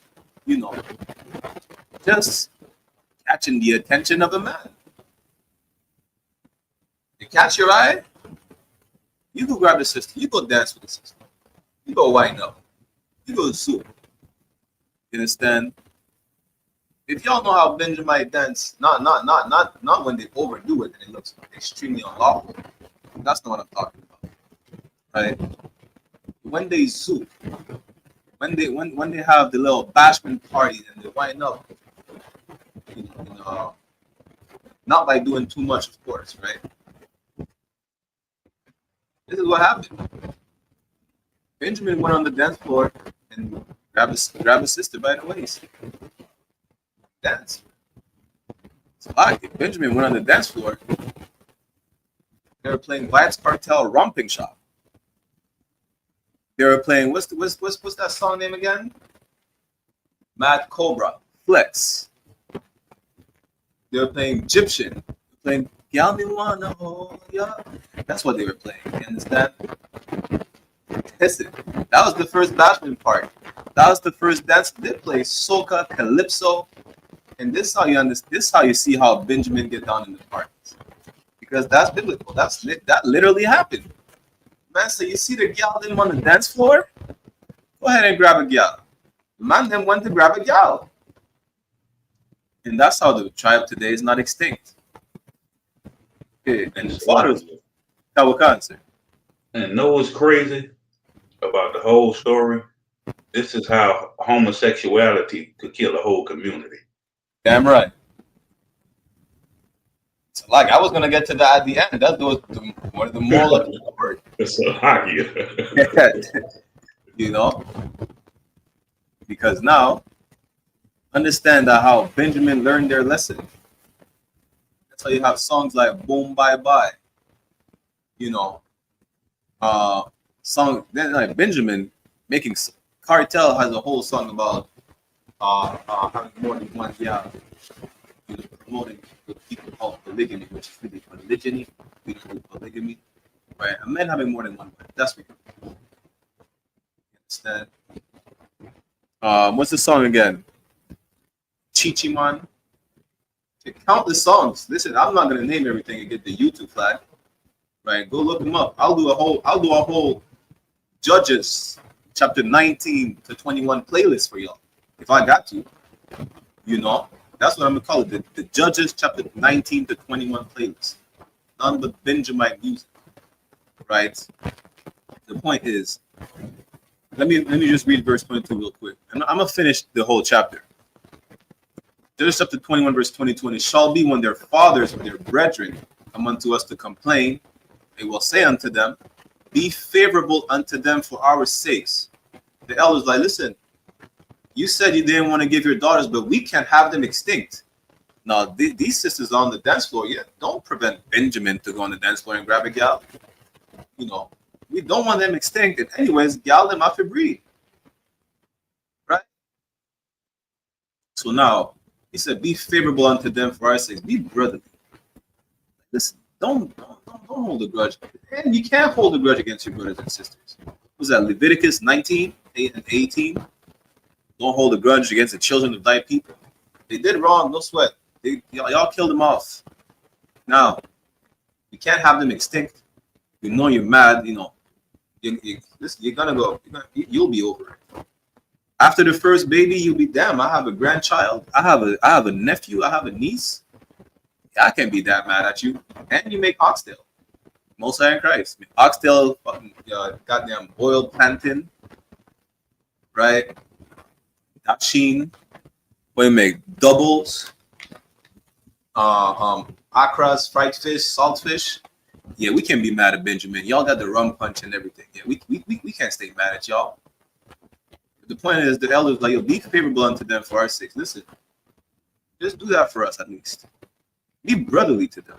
just catching the attention of a man. You catch your eye, You go grab the sister. You go dance with the sister. You go wind up. You go soup. You understand? If y'all know how Benjamin dance, not when they overdo it and it looks extremely unlawful. That's not what I'm talking about, right? When they soup, when they have the little bashment parties and they wind up, not by doing too much, of course, right? This is what happened. Benjamin went on the dance floor and grabbed his sister by the waist. Dance. So Benjamin went on the dance floor. They were playing Vibes Cartel Romping Shop. They were playing what's that song name again? Mad Cobra Flex. They were playing Egyptian. Playing Y'all Me Wanna Hold Ya. That's what they were playing. You understand? Listen, that was the first bashment part. That was the first dance. They play soca, calypso, and this is how you understand. This is how you see how Benjamin get down in the parties, because that's biblical. That literally happened. Man, so you see the gal them on the dance floor? Go ahead and grab a gal. The man then went to grab a gal, and that's how the tribe today is not extinct. Okay, and the fathers, Tawakan, and know what's crazy about the whole story? This is how homosexuality could kill a whole community. Damn right. So, like, I was gonna get to that at the end. That's one of the moral of the story. It's a hockey. You know, because now understand that how Benjamin learned their lesson. That's how you have songs like "Boom Bye Bye." You know, song then like Benjamin making Cartel has a whole song about having more than one gal, promoting what people call polygamy, which is really polygyny, polygamy, right? A man having more than one wife. That's what you understand. What's the song again? Chichiman. Count the songs. Listen, I'm not gonna name everything and get the YouTube flag. Right? Go look them up. I'll do a whole Judges chapter 19 to 21 playlist for y'all. If I got to. You know, that's what I'm gonna call it. The Judges chapter 19 to 21 playlist. None but Benjamin music. Right? The point is, let me just read verse 22 real quick. I'm gonna finish the whole chapter. Judges chapter 21, verse 22. And it shall be when their fathers or their brethren come unto us to complain, they will say unto them, be favorable unto them for our sakes. The elders like, listen, you said you didn't want to give your daughters, but we can't have them extinct. Now, these sisters on the dance floor, yeah, don't prevent Benjamin to go on the dance floor and grab a gal. You know, we don't want them extinct. And anyways, gal them off your breed. Right? So now, he said, be favorable unto them for our sakes. Be brotherly. Listen, don't hold a grudge. And you can't hold a grudge against your brothers and sisters. What was that? Leviticus 19, 8 and 18. Don't hold a grudge against the children of thy people. They did wrong, no sweat. Y'all killed them off. Now, you can't have them extinct. You know you're mad, you know. You're gonna go. You'll be over it. After the first baby, you'll be damn. I have a grandchild. I have a nephew. I have a niece. I can't be that mad at you. And you make oxtail. Most High in Christ. Oxtail, goddamn boiled plantain, right? Dachshund. We make doubles. Akras, fried fish, salt fish. Yeah, we can't be mad at Benjamin. Y'all got the rum punch and everything. Yeah, we can't stay mad at y'all. The point is, the elders like, you'll be favorable unto them for our sakes. Listen, just do that for us at least. Be brotherly to them.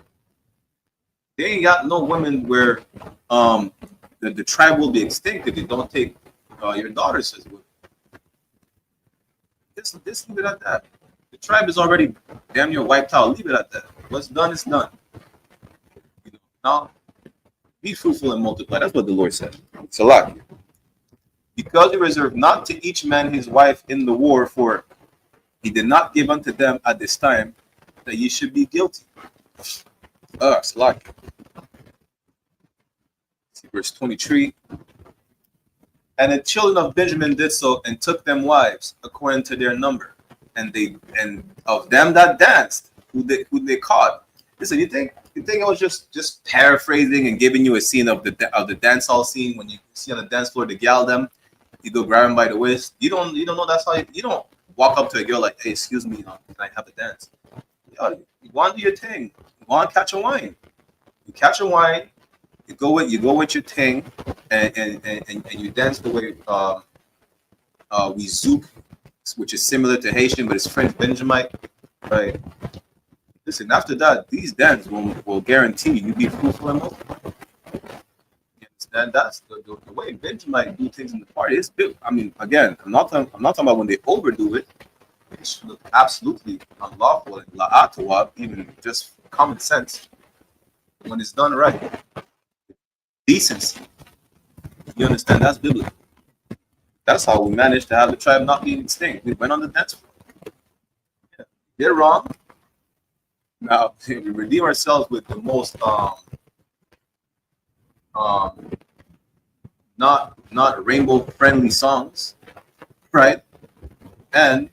They ain't got no women where the tribe will be extinct if you don't take your daughters as women. Just leave it at that. The tribe is already damn near wiped out. Leave it at that. What's done is done. You know, now, be fruitful and multiply. That's what the Lord said. It's a lot. Because he reserved not to each man his wife in the war, for he did not give unto them at this time, that ye should be guilty. Salak. See, verse 23. And the children of Benjamin did so and took them wives according to their number. And of them that danced, who they caught. Listen, you think I was just paraphrasing and giving you a scene of the dance hall scene when you see on the dance floor the gal them, you go grab them by the waist. You don't know that's how you don't walk up to a girl like, hey, excuse me, can I have a dance? Yo, you want to do your thing. You want to catch a wine. You catch a wine. You go with your thing, and you dance the way we zouk, which is similar to Haitian, but it's French Benjamite, right? Listen, after that, these dances will guarantee you be fruitful and multiply. You understand? That's the way Benjamite do things in the party. It's built. I mean, again, I'm not talking about when they overdo it. It should look absolutely unlawful and la'atawab, even just common sense. When it's done right, decency. You understand? That's biblical. That's how we managed to have the tribe not being extinct. We went on the dance floor. Yeah. They're wrong. Now we redeem ourselves with the most not rainbow friendly songs, right? And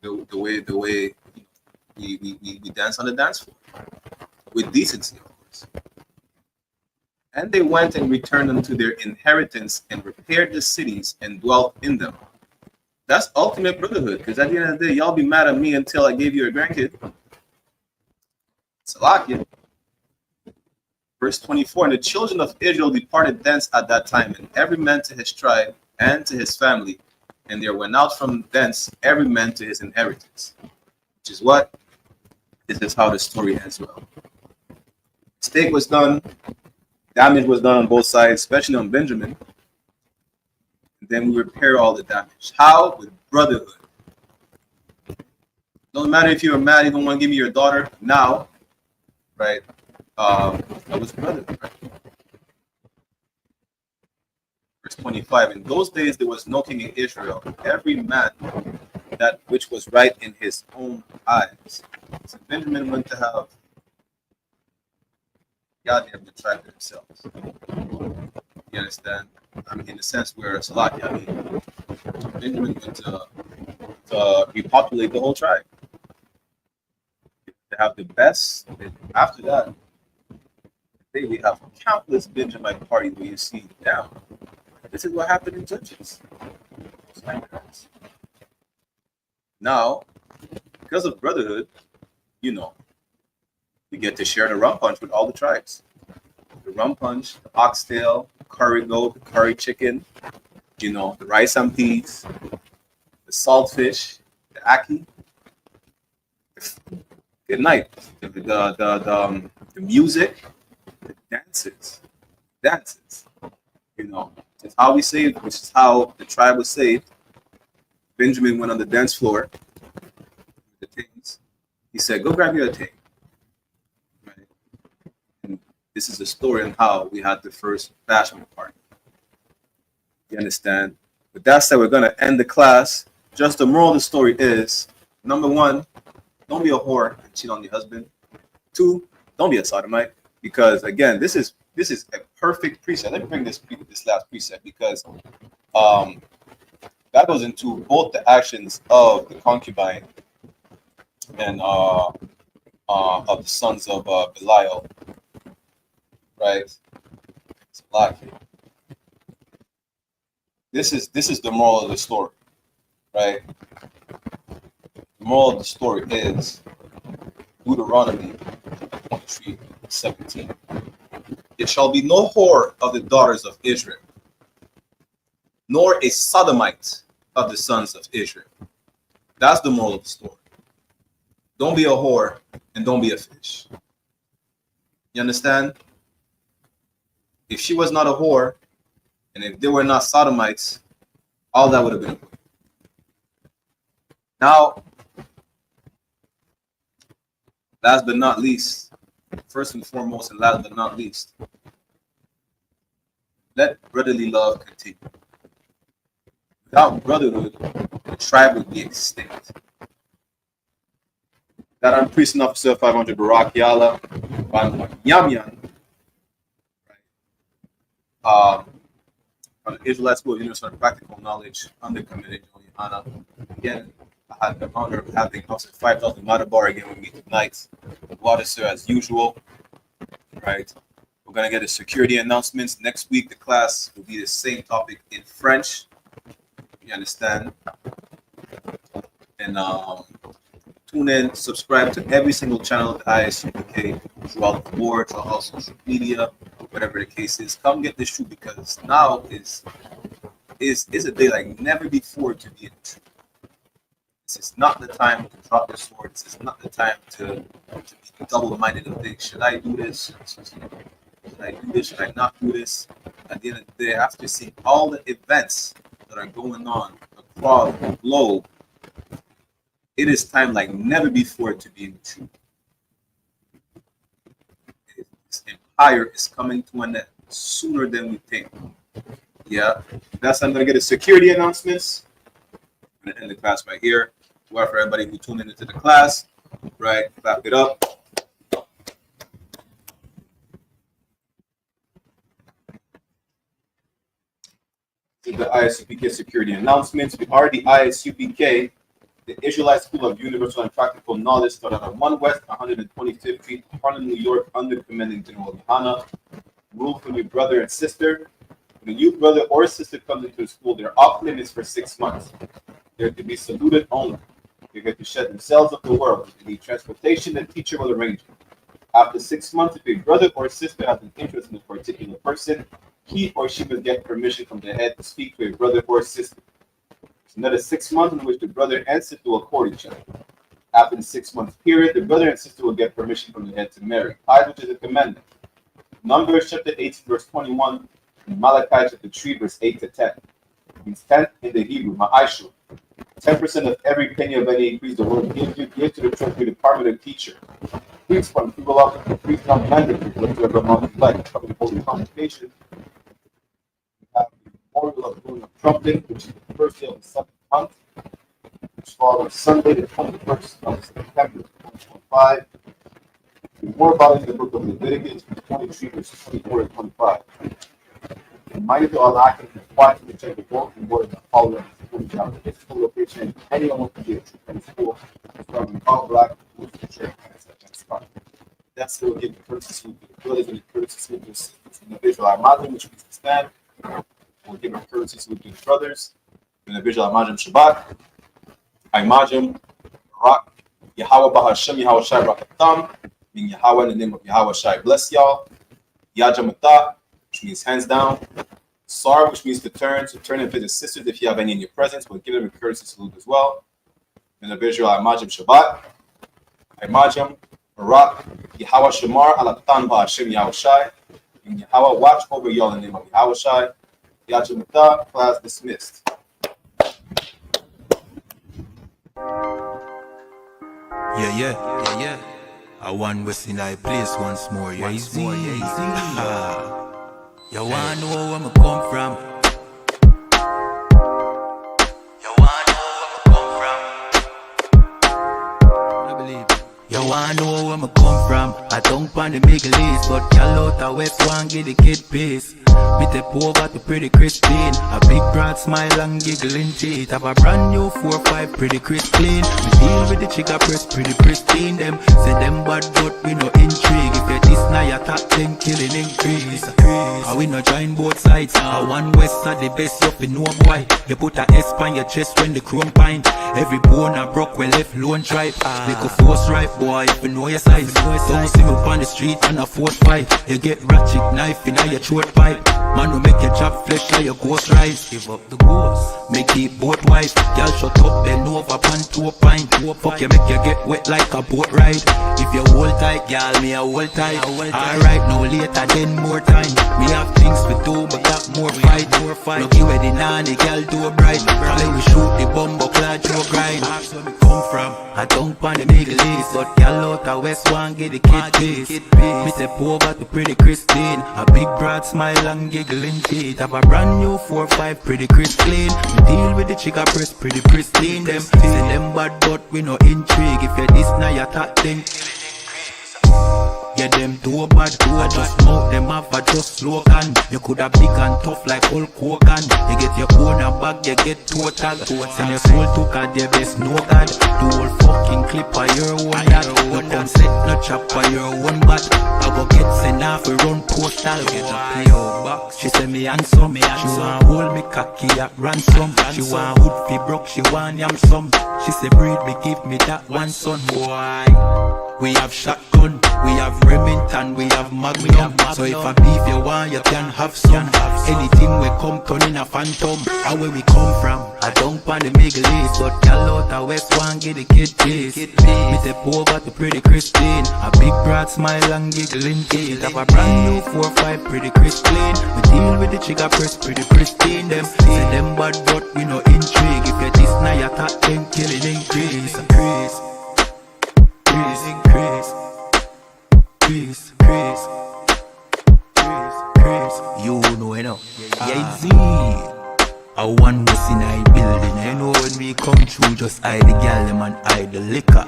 the way we dance on the dance floor with decency, of course. And they went and returned unto their inheritance and repaired the cities and dwelt in them. That's ultimate brotherhood, because at the end of the day, y'all be mad at me until I gave you a grandkid. Salakia. Verse 24, and the children of Israel departed thence at that time, and every man to his tribe and to his family, and there went out from thence every man to his inheritance. Which is what? This is how the story ends well. Mistake was done, damage was done on both sides, especially on Benjamin. And then we repair all the damage. How? With brotherhood. Doesn't matter if you're mad, you don't want to give me your daughter now. Right? That was brotherhood, right? Verse 25, in those days there was no king in Israel, every man that which was right in his own eyes. So Benjamin went to have God have the tribe themselves. You understand? I mean, in the sense where Salaki, I mean, Benjamin went to repopulate the whole tribe. To have the best. After that, we have countless Benjamite parties where you see down. This is what happened in Judges. Now, because of brotherhood, you know, we get to share the rum punch with all the tribes. The rum punch, the oxtail, the curry goat, the curry chicken, you know, the rice and peas, the saltfish, the ackee. Good night. The music, the dances. You know, it's how we saved, which is how the tribe was saved. Benjamin went on the dance floor with the things. He said, go grab your thing. Right? And this is the story on how we had the first bashment party. You understand? With that said, we're going to end the class. Just the moral of the story is, number one, don't be a whore and cheat on your husband. Two, don't be a sodomite. Because again, this is a perfect precept. Let me bring this last precept because that goes into both the actions of the concubine and of the sons of Belial, right? This is the moral of the story, right? The moral of the story is Deuteronomy 23:17. It shall be no whore of the daughters of Israel, nor a sodomite of the sons of Israel. That's the moral of the story. Don't be a whore and don't be a fish. You understand? If she was not a whore, and if they were not sodomites, all that would have been. Now, last but not least, first and foremost and last but not least, let brotherly love continue. Without brotherhood, the tribe would be extinct. That I'm priest and officer 500 Barak Yala, Yamyan. From the Israelite School of Universal and Practical Knowledge under Committee YAHANNA. Again, I had the honor of having Officer 5000 Madabar again with me tonight. Water, sir, as usual. Right. We're going to get the security announcements. Next week, the class will be the same topic in French. You understand? And tune in, subscribe to every single channel of the ISUPK throughout the board, throughout all social media, whatever the case is. Come get this truth, because now is a day like never before to be in the truth. This is not the time to drop your sword. This is not the time to be double-minded and think, should I do this? Should I do this? Should I not do this? At the end of the day, after seeing all the events that are going on across the globe, it is time like never before to be in the truth. This empire is coming to an end sooner than we think. Yeah, that's I'm gonna get the security announcements. I'm gonna end the class right here. For everybody who tuned into the class, right? Clap it up. The ISUPK security announcements. We are the I.S.U.P.K, the Israelite School of Universal and Practical Knowledge, started at 1 West 125th Street, Harlem, New York, under Commanding General YAHANNA. Rule for your brother and sister. When a new brother or sister comes into the school, they're off limits for 6 months. They're to be saluted only. They get to shed themselves of the world. If they need transportation, the teacher will arrange it. After 6 months, if a brother or sister has an interest in a particular person, he or she will get permission from the head to speak to a brother or sister. It's another 6 months in which the brother and sister will court each other. After the 6 month period, the brother and sister will get permission from the head to marry, which is a commandment. Numbers chapter 18, verse 21, and Malachi chapter 3, verse 8 to 10. It means 10 in the Hebrew, ma'aishu. 10% of every penny of any increase the Lord gives you, give to the treasury department and teacher. Priest fund, people offer the priest not mandatory, whatsoever amount you like, covering holy convocation. We have the memorial of blowing of trumpet, which is the first day of the 7th month, which falls on Sunday, the 21st of September, 2025. More about it in the book of Leviticus, 23, verses 24 and 25. Remind you all acting and watching to check the book and word that follow the physical location. Anyone wants to be a true in school, from all black, church, and that's still give the courtesy to the brothers and the courtesy to the individual Imagine, which means to stand. We'll give a courtesy to the brothers, the individual Imagine Shabbat, Imagine, Rock, Yahweh Bahashem, Yahweh Shai Rakatam, meaning Yahweh in the name of Yahweh Shai. Bless y'all. Yajamata, which means hands down. Sar, which means to turn and visit sisters if you have any in your presence. We'll give them a courtesy salute as well. Individual Imajim Shabbat, Imajim, Barak, Yahweh Shamar, Alatan Ba'ashem Yahweh Shai, and Yahweh watch over y'all in the name of Yahweh Shai. Yajamata, class dismissed. Yeah. I want West in I place once more. Yeah, easy. You wanna know where I come from? You wanna know where I come from? I believe it. You wanna know where I come from? I don't pan the Middle East, but y'all out the West one get the kid peace. Me take over to pretty Christine. A big broad smile and giggling teeth. Have a brand new 4-5 pretty crisp clean. We deal with the chica press pretty pristine. Them say them bad but we no intrigue. If you this now your top 10 killing increase. And we no join both sides. A one West are the best you fi know boy. You put a S on your chest when the chrome pint. Every bone a broke when left lone tribe. Make a force right boy if you know your size. Don't see me on the street and a force fight. You get ratchet knife in your throat pipe. Man will make your chop flesh like your ghost rise. Give up the ghost, make it boat wife. Y'all shut up, bend over, pan to a pint. Fuck you, make you get wet like a boat ride. If you hold tight, y'all, me a hold tight. Alright, no later, then more time. Me have things to do, but got more fight. Lucky where the nanny, y'all do a bright. When we shoot the bumbo clad, you a grind. That's where me come from. I don't pan the Middle East, but y'all out the West one get the kid piece. Me step over to pretty Christine. A big broad smile and giggling teeth. Have a brand new 4-5 pretty crisp clean. We deal with the chica press pretty pristine. Them say them bad but we no intrigue. If you this now your top 10. Yeah, them too bad. I just mouth them off, I just slogan. You coulda big and tough like Hulk Hogan. You get your own a bag, you get total. Send your soul to God, the best no God. The whole fucking clip of your own that. You come set no chop for your own bat. I go get sent off, we run postal. Get a PO box. She say me handsome, she want hold me cocky at ransom. She want hood fi broke, she want yam some. She say breed me, give me that one son. Boy, we have shotgun, we have Remington, we have Magnum. So if a beef you want, you can have some. Anything we come turn in a phantom. How where we come from? I don't want the Middle East, but y'all out the West one get the kid please. Me step over to pretty Christine. A big broad smile and giggling teeth. Have a brand new 4-5 pretty crisp clean. We deal with the trigger press pretty pristine. Them say them bad but we no intrigue. If you this now you talk them killing increase. Increase, you know, yeah, Z. A one was in a building. You know when we come through, just hide the gal them and hide the liquor.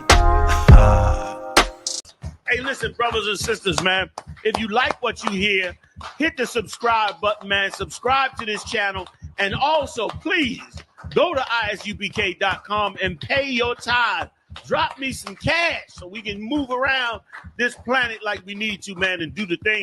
Hey, listen, brothers and sisters, man. If you like what you hear, hit the subscribe button, man. Subscribe to this channel. And also, please, go to isupk.com and pay your tithe. Drop me some cash so we can move around this planet like we need to, man, and do the thing